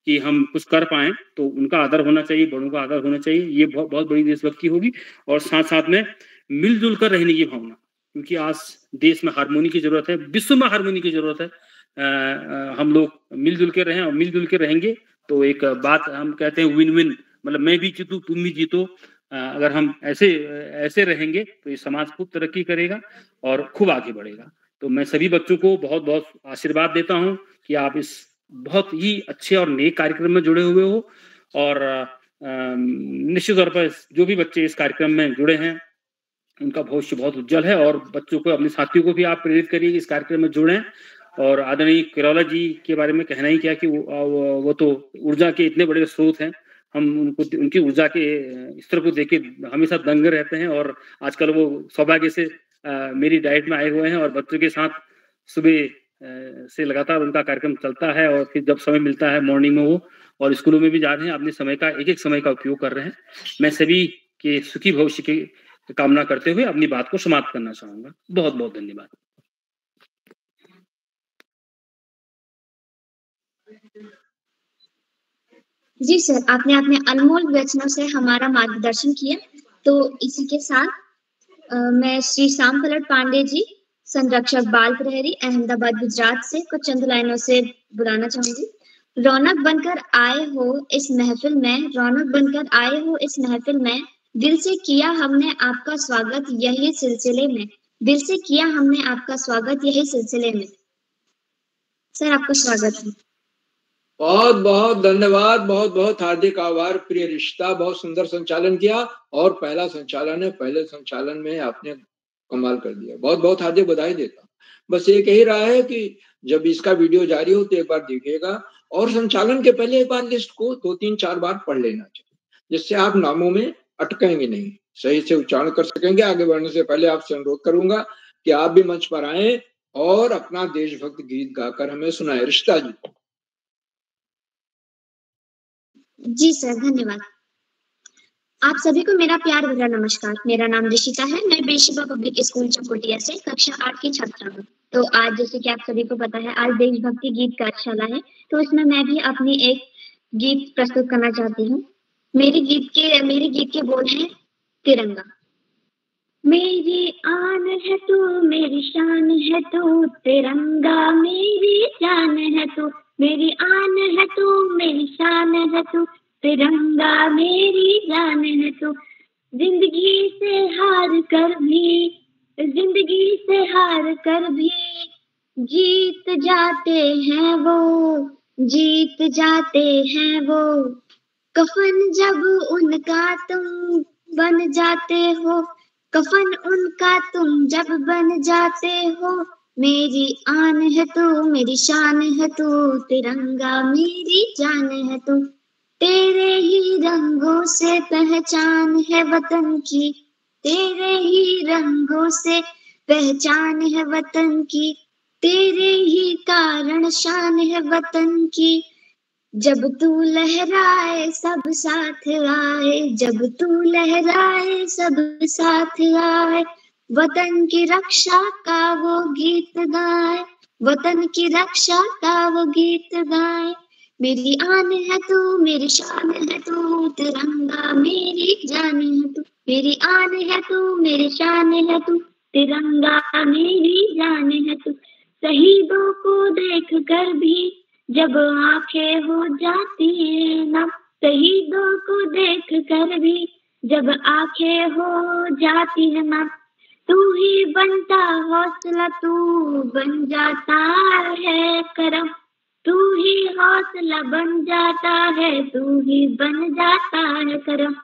कि हम कुछ कर पाएं। तो उनका आदर होना चाहिए, बड़ों का आदर होना चाहिए। ये बहुत बड़ी देशभक्ति होगी। और साथ साथ में मिलजुल कर रहने की भावना, क्योंकि आज देश में हार्मोनी की जरूरत है, विश्व में हार्मोनी की जरूरत है। हम लोग मिलजुल के रहें और मिलजुल के रहेंगे तो एक बात हम कहते हैं विन विन, मतलब मैं भी जीतूं तुम भी जीतो। अगर हम ऐसे रहेंगे तो ये समाज खूब तरक्की करेगा और खूब आगे बढ़ेगा। तो मैं सभी बच्चों को बहुत बहुत आशीर्वाद देता हूँ कि आप इस बहुत ही अच्छे और नए कार्यक्रम में जुड़े हुए हो। और निश्चित तौर पर जो भी बच्चे इस कार्यक्रम में जुड़े हैं उनका भविष्य बहुत उज्जवल है। और बच्चों को, अपने साथियों को भी आप प्रेरित करिए कि इस कार्यक्रम में जुड़ें। और आदरणीय किरौला जी के बारे में कहना ही क्या कि वो तो ऊर्जा के इतने बड़े स्रोत हैं। हम उनकी ऊर्जा के स्तर को देख के हमेशा दंग रहते हैं। और आजकल वो सौभाग्य से मेरी डाइट में आए हुए हैं और बच्चों के साथ सुबह से लगातार उनका कार्यक्रम चलता है। और फिर जब समय मिलता है मॉर्निंग में वो और स्कूलों में भी जा रहे हैं, अपने समय का एक समय का उपयोग कर रहे हैं। मैं सभी के सुखी भविष्य की कामना करते हुए अपनी बात को समाप्त करना चाहूंगा। बहुत बहुत धन्यवाद। जी सर, आपने अपने अनमोल वचनों से हमारा मार्गदर्शन किया। तो इसी के साथ मैं श्री श्याम पलट पांडे जी, संरक्षक बाल प्रहरी, अहमदाबाद गुजरात से कुछ चंद लाइनों से बुलाना चाहूंगी। रौनक बनकर आए हो इस महफिल में, रौनक बनकर आए हो इस महफिल में, दिल से किया हमने आपका स्वागत यही सिलसिले में, दिल से किया हमने आपका स्वागत यही सिलसिले में। सर आपका स्वागत है। बहुत बहुत धन्यवाद, बहुत बहुत हार्दिक आभार प्रिय रिश्ता। बहुत सुंदर संचालन किया और पहला संचालन है, पहले संचालन में आपने कमाल कर दिया। बहुत बहुत हार्दिक बधाई देता हूँ। बस ये कही रहा है कि जब इसका वीडियो जारी हो तो एक बार देखिएगा और संचालन के पहले एक बार लिस्ट को 2-3-4 बार पढ़ लेना चाहिए, जिससे आप नामों में अटकेंगे नहीं, सही से उच्चारण कर सकेंगे। आगे बढ़ने से पहले आपसे अनुरोध करूंगा कि आप भी मंच पर आए और अपना देशभक्त गीत गाकर हमें सुनाए। रिश्ता जी। जी सर, धन्यवाद। आप सभी को मेरा प्यार भरा नमस्कार। मेरा नाम ऋषिता है। मैं बेशिवा पब्लिक स्कूल चकोटिया से कक्षा 8 की छात्रा हूँ। तो आज जैसे कि आप सभी को पता है, आज देशभक्ति गीत कार्यशाला है। तो इसमें मैं भी अपनी एक गीत प्रस्तुत करना चाहती हूँ। मेरे गीत के बोल हैं तिरंगा। मेरी आन है तू, मेरी शान है तू, तिरंगा मेरी जान है तू, मेरी आन है तू, मेरी शान है तू, तिरंगा मेरी जान है तू। जिंदगी से हार कर भी जिंदगी से हार कर भी जीत जाते हैं वो, जीत जाते हैं वो। कफन जब उनका तुम बन जाते हो, कफन उनका तुम जब बन जाते हो। मेरी आन है तू, मेरी शान है तू, तिरंगा मेरी जान है तू। तेरे ही रंगों से पहचान है वतन की, तेरे ही रंगों से पहचान है वतन की, तेरे ही कारण शान है वतन की। जब तू लहराए सब साथ आए, जब तू लहराए सब साथ आए। वतन की रक्षा का वो गीत गाए, वतन की रक्षा का वो गीत गाए। मेरी आन है तू, मेरी शान है तू, तिरंगा मेरी जान है तू। मेरी आन है तू, मेरी शान है तू, तिरंगा मेरी जान है तू। शहीदों को देख कर भी जब आंखें हो जाती है नम, शहीदों को देख कर भी जब आंखें हो जाती है नम। तू ही बनता हौसला, तू बन जाता है करम, तू ही हौसला बन जाता है, तू ही बन जाता है करम।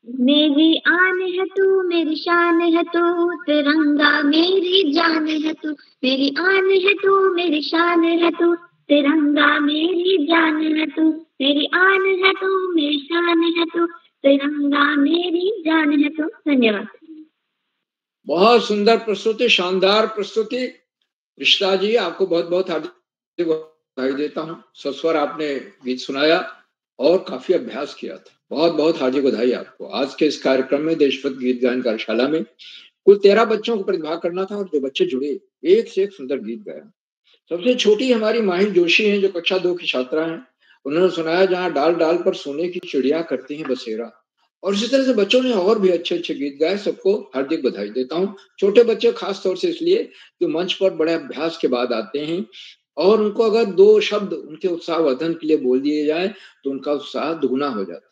मेरी आन है तू, मेरी शान है तू, तिरंगा मेरी जान है तू। मेरी आन है तू, मेरी शान है तू, तिरंगा मेरी जान है तू। मेरी आन है तू, मेरी शान है तू, तिरंगा मेरी जान है तू। धन्यवाद। बहुत सुंदर प्रस्तुति, शानदार प्रस्तुति। रिश्ता जी, आपको बहुत बहुत हार्दिक बधाई देता हूँ। सस्वर आपने गीत सुनाया और काफी अभ्यास किया था। बहुत बहुत हार्दिक बधाई आपको। आज के इस कार्यक्रम में देशभक्त गीत गायन कार्यशाला में कुल 13 बच्चों को प्रतिभाग करना था और जो बच्चे जुड़े एक से एक सुंदर गीत गाया। सबसे छोटी हमारी माही जोशी हैं, जो कक्षा 2 की छात्रा हैं। उन्होंने सुनाया जहाँ डाल डाल पर सोने की चिड़िया करती हैं बसेरा। और इसी तरह से बच्चों ने और भी अच्छे अच्छे गीत गाए। सबको हार्दिक बधाई देता हूँ। छोटे बच्चे खास तौर से इसलिए कि मंच पर बड़े अभ्यास के बाद आते हैं और उनको अगर 2 शब्द उनके उत्साहवर्धन के लिए बोल दिए जाए तो उनका उत्साह दुगुना हो जाता है।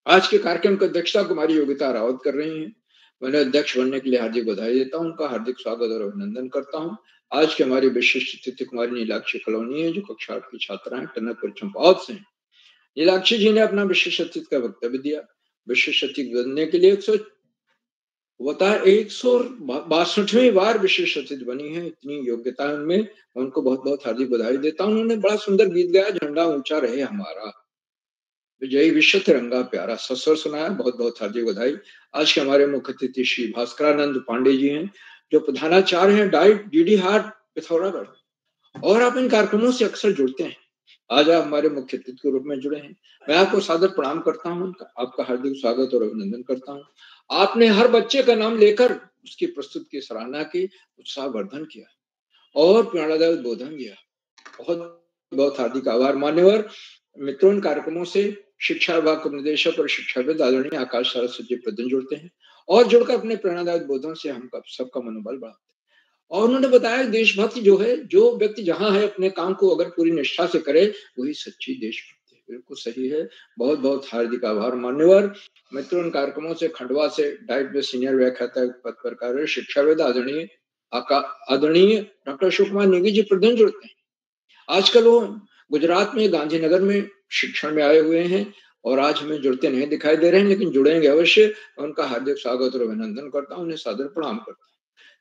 आज के कार्यक्रम की अध्यक्षता कुमारी योगिता रावत कर रही हैं। मैंने अध्यक्ष बनने के लिए हार्दिक बधाई देता हूँ, उनका हार्दिक स्वागत और अभिनंदन करता हूँ। आज के हमारी विशिष्ट अतिथि कुमारी नीलाक्षी कलोनी है, जो कक्षा 8 की छात्रा है, टनकपुर चंपावत से। नीलाक्षी जी ने अपना विशिष्ट अतिथि का वक्तव्य दिया। विशिष्ट अतिथि बनने के लिए 162वीं बार विशिष्ट अतिथि बनी है। इतनी योग्यता उनमें, उनको बहुत बहुत हार्दिक बधाई देता हूँ। उन्होंने बड़ा सुंदर गीत गाया, झंडा ऊंचा रहे हमारा, विजयी विश्व तिरंगा प्यारा, सस्वर सुनाया। बहुत बहुत हार्दिक बधाई। आज के हमारे मुख्य अतिथि श्री भास्करानंद पांडे जी हैं, जो प्रधानाचार्य हैं डाइट डीडी हाट पिथौरागढ़, और आप इन कार्यक्रमों से अक्सर जुड़ते हैं। आज आप हमारे मुख्य अतिथि के रूप में जुड़े हैं। मैं आपको सादर प्रणाम करता हूँ, आपका हार्दिक स्वागत और अभिनंदन करता हूँ। आपने हर बच्चे का नाम लेकर उसकी प्रस्तुति की सराहना की, उत्साहवर्धन किया और प्रेरणादायक उद्बोधन दिया। बहुत बहुत हार्दिक आभार। मान्यवर मित्रों, इन कार्यक्रमों से शिक्षा विभाग के निदेशक और शिक्षाविद आदरणीय आकाश सरस्वती जी प्रतिदिन जुड़ते हैं और जुड़कर अपने प्रेरणादायक उद्बोधन से हम सबका मनोबल बढ़ाते हैं। और उन्होंने बताया देशभक्ति जो है, जो व्यक्ति जहां है अपने काम को अगर पूरी निष्ठा से करे, वही सच्ची देशभक्ति है। बिल्कुल सही है। बहुत बहुत हार्दिक आभार। मान्यवर मित्रों, इन कार्यक्रमों से खंडवा से डाइट में सीनियर व्याख्याता पद पर कार्यरत शिक्षाविद आदरणीय डॉक्टर अशोक कुमार नेगी जी प्रतिदिन जुड़ते हैं। आजकल वो गुजरात में गांधीनगर में शिक्षण में आए हुए हैं और आज हमें जुड़ते नहीं दिखाई दे रहे हैं, लेकिन जुड़ेंगे अवश्य। उनका हार्दिक स्वागत और अभिनंदन करता हूं, उन्हें सादर प्रणाम करता हूं।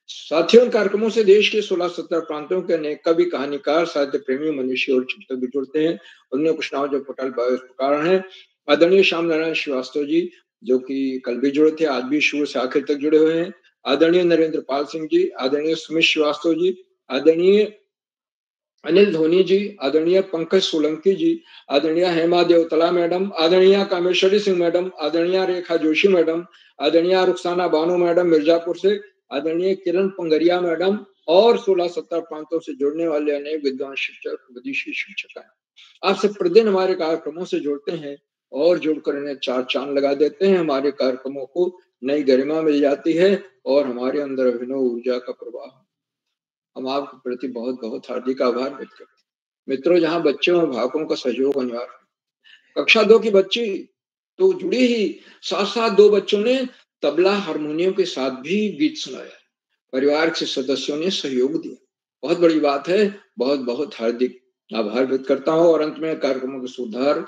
साथियों, कार्यक्रमों से देश के 16-17 प्रांतों के अनेक कवि, कहानीकार, साहित्य प्रेमी, मनुष्य और चिंतक भी जुड़ते हैं। उनमें कुछ नाम जो पोर्टल पर इस प्रकार हैं। आदरणीय श्याम नारायण श्रीवास्तव जी, जो कि कल भी जुड़े थे, आज भी शुरू से आखिर तक जुड़े हुए हैं। आदरणीय नरेंद्र पाल सिंह जी, आदरणीय सुमित श्रीवास्तव जी, आदरणीय अनिल धोनी जी, आदरणीय पंकज सोलंकी जी, आदरणीय हेमा देवतला मैडम, आदरणीय कामेश्वरी सिंह मैडम, आदरणीय रेखा जोशी मैडम, आदरणीय रुखसाना बानो मैडम मिर्जापुर से, आदरणीय किरण पंगरिया मैडम और 16-17 प्रांतों से जुड़ने वाले अनेक विद्वान शिक्षक, विदेशी शिक्षक हैं। आपसे प्रतिदिन हमारे कार्यक्रमों से जुड़ते हैं और जुड़कर इन्हें 4 चांद लगा देते हैं। हमारे कार्यक्रमों को नई गरिमा मिल जाती है और हमारे अंदर अभिनव ऊर्जा का प्रवाह। हम आपके प्रति बहुत बहुत हार्दिक आभार व्यक्त करते हैं। मित्रों, जहां बच्चों और अभिभावकों का सहयोग अनिवार्य है। कक्षा 2 की बच्ची तो जुड़ी ही, साथ साथ 2 बच्चों ने तबला हारमोनियम के साथ भी गीत सुनाया। परिवार के सदस्यों ने सहयोग दिया। बहुत बड़ी बात है। बहुत बहुत हार्दिक आभार व्यक्त करता हूँ। और अंत में कार्यक्रमों के सुधार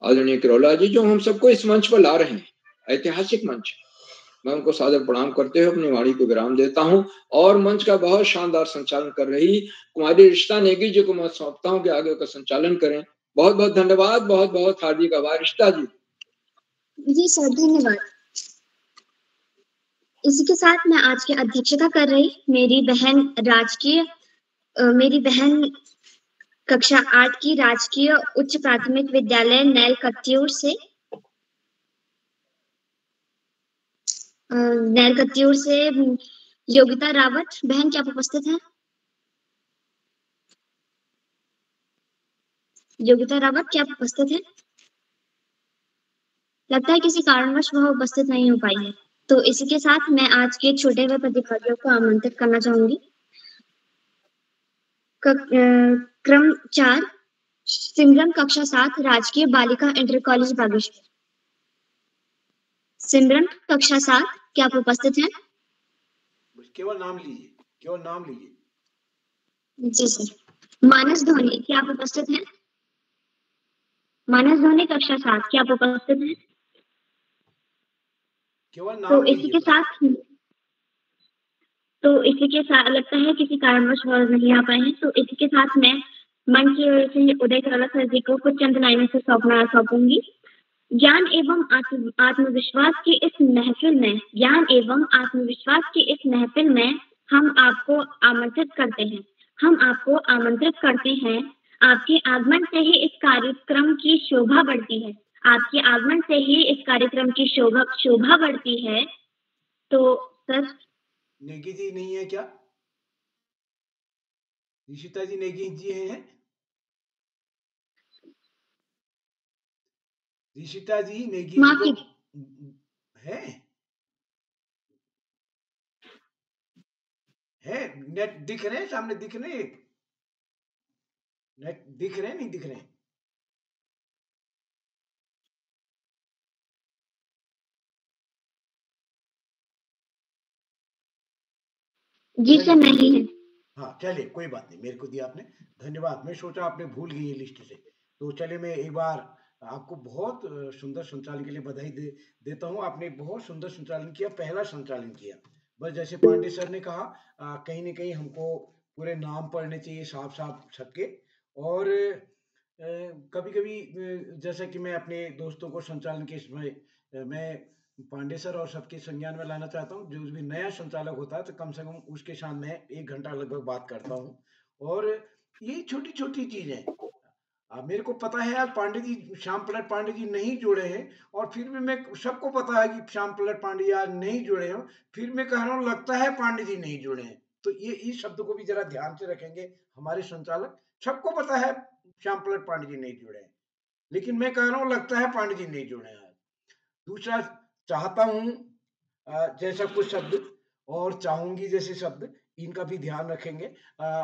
आदरणीय किरोला जी जो हम सबको इस मंच पर ला रहे हैं, ऐतिहासिक मंच, मैं उनको सादर प्रणाम करते हुए अपनी वाणी को विराम देता हूं। और मंच का बहुत शानदार संचालन कर रही कुमारी रिश्ता नेगी जी को मैं सौंपता हूं कि आगे का संचालन करें। बहुत बहुत धन्यवाद। बहुत बहुत हार्दिक आभार रिश्ता जी। जी सर, धन्यवाद। इसी के साथ मैं आज की अध्यक्षता कर रही मेरी बहन कक्षा 8 की राजकीय उच्च प्राथमिक विद्यालय नैल कत्यूर से योगिता रावत। बहन क्या आप उपस्थित हैं? योगिता रावत क्या आप उपस्थित हैं? लगता है किसी कारणवश वह उपस्थित नहीं हो पाई है। तो इसी के साथ मैं आज के छोटे हुए प्रतिभागियों को आमंत्रित करना चाहूंगी। क्रम 4 सिमरन कक्षा 7 राजकीय बालिका इंटर कॉलेज बागेश्वर। सिमरन कक्षा 7 क्या आप उपस्थित हैं? केवल नाम लीजिए, केवल नाम लीजिए। जी सर। मानस धोनी क्या आप उपस्थित हैं? मानस धोनी कक्षा 7 क्या आप उपस्थित हैं? केवल नाम तो लीजिए। इसी के साथ लगता है किसी कारणवश वह नहीं आ पाए हैं। तो इसी के साथ मैं मंच से उदय किरोला सर जी को कुछ चंद लाइनों से सौंपूंगी। ज्ञान एवं आत्मविश्वास की इस महफिल में हम आपको आमंत्रित करते हैं। आपके आगमन से ही इस कार्यक्रम की शोभा बढ़ती है। तो सर नेगी जी नहीं है क्या? निशिता जी नेगी जी हैं? निशिता जी नेगी जी को है नेट दिख रहे हैं, सामने दिख रहे हैं, नेट दिख रहे हैं, नहीं दिख रहे हैं? जी सर नहीं है। हाँ चलिए कोई बात नहीं, मेरे को दिया आपने, धन्यवाद। मैं सोचा आपने भूल गई लिस्ट से। तो चलिए मैं एक बार आपको बहुत सुंदर संचालन के लिए बधाई देता हूँ। आपने बहुत सुंदर संचालन किया, पहला संचालन किया। बस जैसे पांडे सर ने कहा, कहीं ना कहीं हमको पूरे नाम पढ़ने चाहिए साफ साफ सबके। और कभी कभी जैसा कि मैं अपने दोस्तों को संचालन के समय मैं पांडे सर और सबके संज्ञान में लाना चाहता हूँ। जो भी नया संचालक होता है तो कम से कम उसके साथ मैं 1 घंटा लगभग बात करता हूँ। और ये छोटी छोटी चीजें मेरे को पता है आज पांडे जी, श्याम प्रसाद पांडे जी नहीं जुड़े हैं, और फिर भी मैं सबको पता है कि श्याम प्रसाद पांडे जी आज नहीं जुड़े हैं, फिर मैं कह रहा हूँ लगता है पांडे जी नहीं जुड़े हैं। तो ये इस शब्द को भी जरा ध्यान से रखेंगे हमारे संचालक। सबको पता है श्याम प्रसाद पांडे जी नहीं जुड़े हैं, लेकिन मैं कह रहा हूँ लगता है पांडे जी नहीं जुड़े हैं आज। दूसरा, चाहता हूं जैसा कुछ शब्द और चाहूंगी जैसे शब्द, इनका भी ध्यान रखेंगे।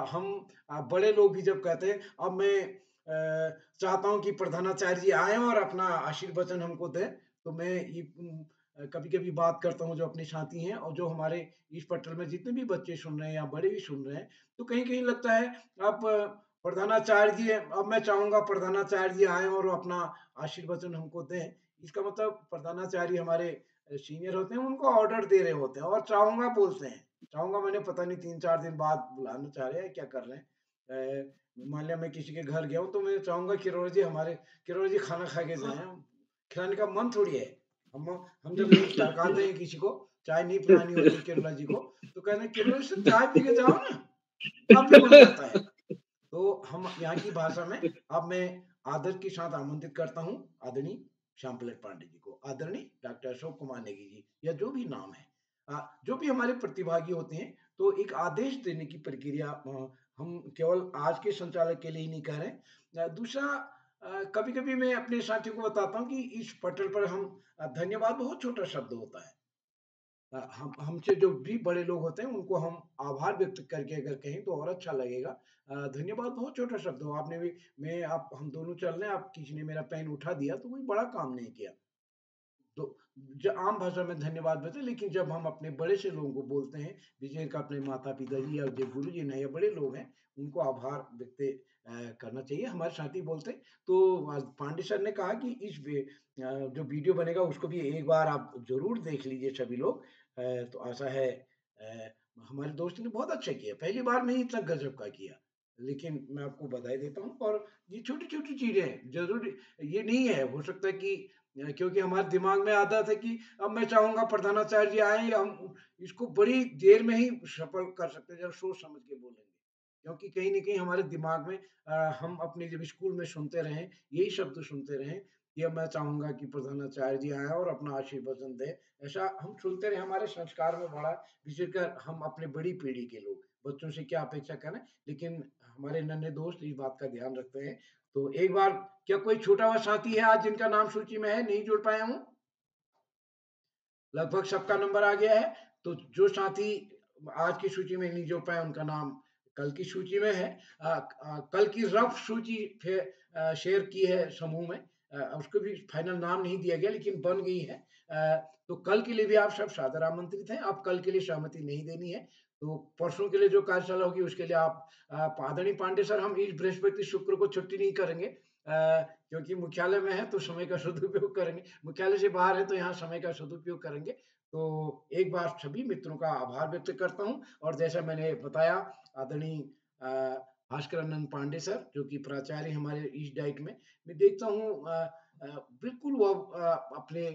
हम बड़े लोग भी जब कहते हैं, अब मैं चाहता हूं कि प्रधानाचार्य जी आए और अपना आशीर्वचन हमको दें, तो मैं ये कभी कभी बात करता हूं जो अपने साथी हैं और जो हमारे इस पटल में जितने भी बच्चे सुन रहे हैं या बड़े भी सुन रहे हैं, तो कहीं कहीं लगता है आप प्रधानाचार्य जी, अब मैं चाहूंगा प्रधानाचार्य जी आए और अपना आशीर्वचन हमको दें। इसका मतलब प्रधानाचार्य हमारे सीनियर होते हैं, उनको ऑर्डर दे रहे होते हैं, और चाहूंगा बोलते हैं। चाहूंगा मैंने पता नहीं 3-4 दिन बाद बुलाना चाह रहे हैं, क्या कर रहे हैं। मान लिया मैं किसी के घर गया हूँ तो मैं चाहूंगा किरोड़ जी खाना खा के जाए। खिलाने का मन थोड़ी है। हम जब नहीं टरकाते हैं किसी को, चाय नहीं पिलानी होती किरोला जी को, तो कहते हैं किरोला जी से चाय पी के जाओ ना, तब भी बन जाता है। तो हम यहाँ की भाषा में अब मैं आदर के साथ आमंत्रित करता हूँ आदरणीय श्याम प्रसाद पांडे जी को, आदरणीय डॉक्टर अशोक कुमार नेगी जी, या जो भी नाम है, जो भी हमारे प्रतिभागी होते हैं, तो एक आदेश देने की प्रक्रिया हम केवल आज के संचालक के लिए ही नहीं कह रहे। दूसरा, कभी कभी मैं अपने साथियों को बताता हूँ कि इस पटल पर हम धन्यवाद बहुत छोटा शब्द होता है। हम हमसे जो भी बड़े लोग होते हैं उनको हम आभार व्यक्त करके अगर कहें तो और अच्छा लगेगा। धन्यवाद बहुत छोटा शब्द हो। आपने भी, मैं आप हम दोनों चल रहे हैं, आप किसी ने मेरा पेन उठा दिया तो कोई बड़ा काम नहीं किया। आम भाषा में धन्यवाद बोलते हैं, लेकिन जब हम अपने बड़े से लोगों को बोलते हैं, विशेषकर अपने माता पिताजी या जो गुरु जी ने या बड़े लोग हैं, उनको आभार व्यक्त करना चाहिए। हमारे साथी बोलते हैं, तो पांडे सर ने कहा कि जो वीडियो बनेगा उसको भी एक बार आप जरूर देख लीजिए सभी लोग। तो आशा है हमारे दोस्त ने बहुत अच्छा किया, पहली बार में ही इतना गजब का किया, लेकिन मैं आपको बधाई देता हूँ। और ये छोटी छोटी चीजें हैं, जरूरी ये नहीं है, हो सकता है कि क्योंकि हमारे दिमाग में आदत है कि अब मैं चाहूंगा प्रधानाचार्य जी आए, हम इसको बड़ी देर में ही सफल कर सकते हैं जब सोच समझ के बोलेंगे, क्योंकि कहीं ना कहीं हमारे दिमाग में हम अपने जब स्कूल में सुनते रहे, यही शब्द सुनते रहे कि अब मैं चाहूंगा कि प्रधानाचार्य जी आए और अपना आशीर्वचन दे, ऐसा हम सुनते रहे, हमारे संस्कार में बड़ा, विशेषकर हम अपने बड़ी पीढ़ी के लोग बच्चों से क्या अपेक्षा करें, लेकिन हमारे नन्हे दोस्त इस बात का ध्यान रखते हैं। तो एक बार, क्या कोई छूटा हुआ साथी है आज जिनका नाम सूची में है, नहीं जुड़ पाया हूं? लगभग सबका नंबर आ गया है। तो जो साथी आज की सूची में नहीं जुड़ पाए, उनका नाम कल की सूची में है। कल की रफ सूची शेयर की है समूह में, उसको भी फाइनल नाम नहीं दिया गया, लेकिन बन गई है। तो कल के लिए भी आप सब सादर आमंत्रित हैं। आप कल के लिए सहमति नहीं देनी है, तो परसों के लिए जो कार्यशाला होगी उसके लिए आप आदरणीय पांडे सर, हम इस बृहस्पति शुक्र को छुट्टी नहीं करेंगे, क्योंकि मुख्यालय में है तो समय का सदुपयोग करेंगे, मुख्यालय से बाहर है तो यहाँ समय का सदुपयोग करेंगे। तो एक बार सभी मित्रों का आभार व्यक्त करता हूँ। और जैसा मैंने बताया, आदरणीय भास्करानंद पांडे सर जो कि प्राचार्य हमारे इस डाइट में, मैं देखता हूँ बिल्कुल वो अपने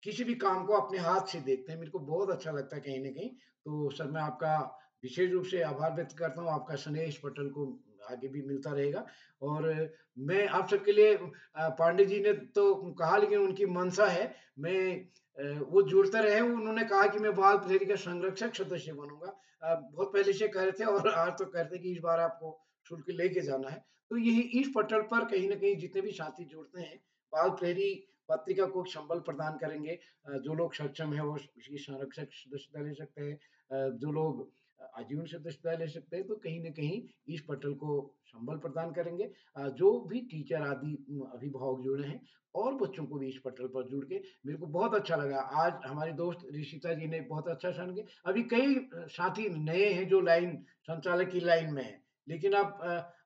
किसी भी काम को अपने हाथ से देखते हैं, मेरे को बहुत अच्छा लगता है कहीं ना कहीं। तो सर मैं आपका विशेष रूप से आभार व्यक्त करता हूँ, आपका स्नेह इस पटल को आगे भी मिलता रहेगा। और मैं आप सबके लिए, पांडे जी ने तो कहा लेकिन उनकी मंशा है, मैं वो जुड़ते रहे, उन्होंने कहा कि मैं बाल प्रेरी का संरक्षक सदस्य बनूंगा, बहुत पहले से कह रहे थे और आज तो कहते कि इस बार आपको शुल्क लेके जाना है। तो यही इस पटल पर कहीं ना कहीं जितने भी साथी जुड़ते हैं, बाल प्रेरी पत्रिका को संबल प्रदान करेंगे। जो लोग सक्षम है वो इसकी संरक्षक सदस्यता ले सकते हैं, जो लोग आजीवन सदस्यता ले सकते हैं, तो कहीं ना कहीं इस पटल को संबल प्रदान करेंगे। जो भी टीचर आदि अभिभावक जुड़े हैं और बच्चों को भी इस पटल पर जुड़ के मेरे को बहुत अच्छा लगा। आज हमारी दोस्त ऋषिता जी ने बहुत अच्छा सन के, अभी कई साथी नए हैं जो लाइन संचालक की लाइन में है, लेकिन अब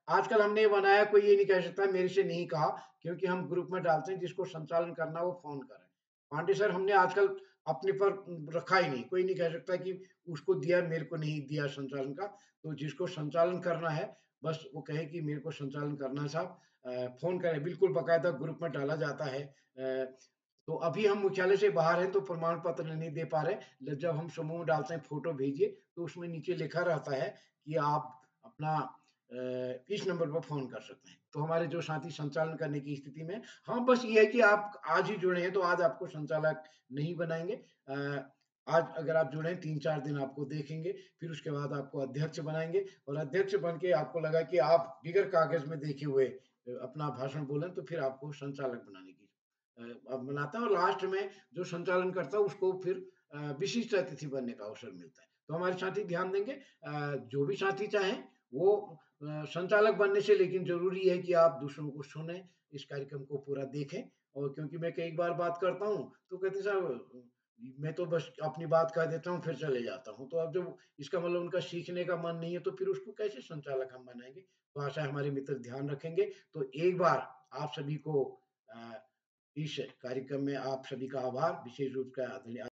आजकल हमने ये बनाया, कोई ये नहीं कह सकता मेरे से नहीं कहा, क्योंकि हम ग्रुप में डालते हैं, जिसको संचालन करना वो फोन करें। पांडे सर हमने आजकल अपने पर रखा ही नहीं, कोई नहीं कह सकता कि उसको दिया मेरे को नहीं दिया संचालन का। तो जिसको संचालन करना है बस वो कहे कि मेरे को संचालन करना है साहब, फोन करें, बिल्कुल बकायदा ग्रुप में डाला जाता है। तो अभी हम मुख्यालय से बाहर हैं तो प्रमाण पत्र नहीं दे पा रहे, जब हम समूह में डालते हैं फोटो भेजिए तो उसमें नीचे लिखा रहता है कि आप अपना इस नंबर पर फोन कर सकते हैं। तो हमारे जो साथी संचालन करने की स्थिति में, हाँ बस ये है कि आप आज ही जुड़े हैं तो आज आपको संचालक नहीं बनाएंगे। आज अगर आप जुड़े 3-4 दिन आपको देखेंगे, फिर उसके बाद आपको अध्यक्ष बनाएंगे, और अध्यक्ष बन के आपको लगा कि आप बिगर कागज में देखे हुए अपना भाषण बोलें, तो फिर आपको संचालक बनाने की अब बनाता है, और लास्ट में जो संचालन करता है उसको फिर विशिष्ट अतिथि बनने का अवसर मिलता है। तो हमारे साथी ध्यान देंगे, जो भी साथी चाहें वो संचालक बनने से, लेकिन जरूरी है कि आप दूसरों को सुने, इस कार्यक्रम को पूरा देखें। और क्योंकि मैं कई बार बात करता हूँ तो कहते साहब मैं तो बस अपनी बात कह देता हूँ फिर चले जाता हूँ, तो अब जब इसका मतलब उनका सीखने का मन नहीं है तो फिर उसको कैसे संचालक हम बनाएंगे। तो आशा है हमारे मित्र ध्यान रखेंगे। तो एक बार आप सभी को इस कार्यक्रम में आप सभी का आभार, विशेष रूप से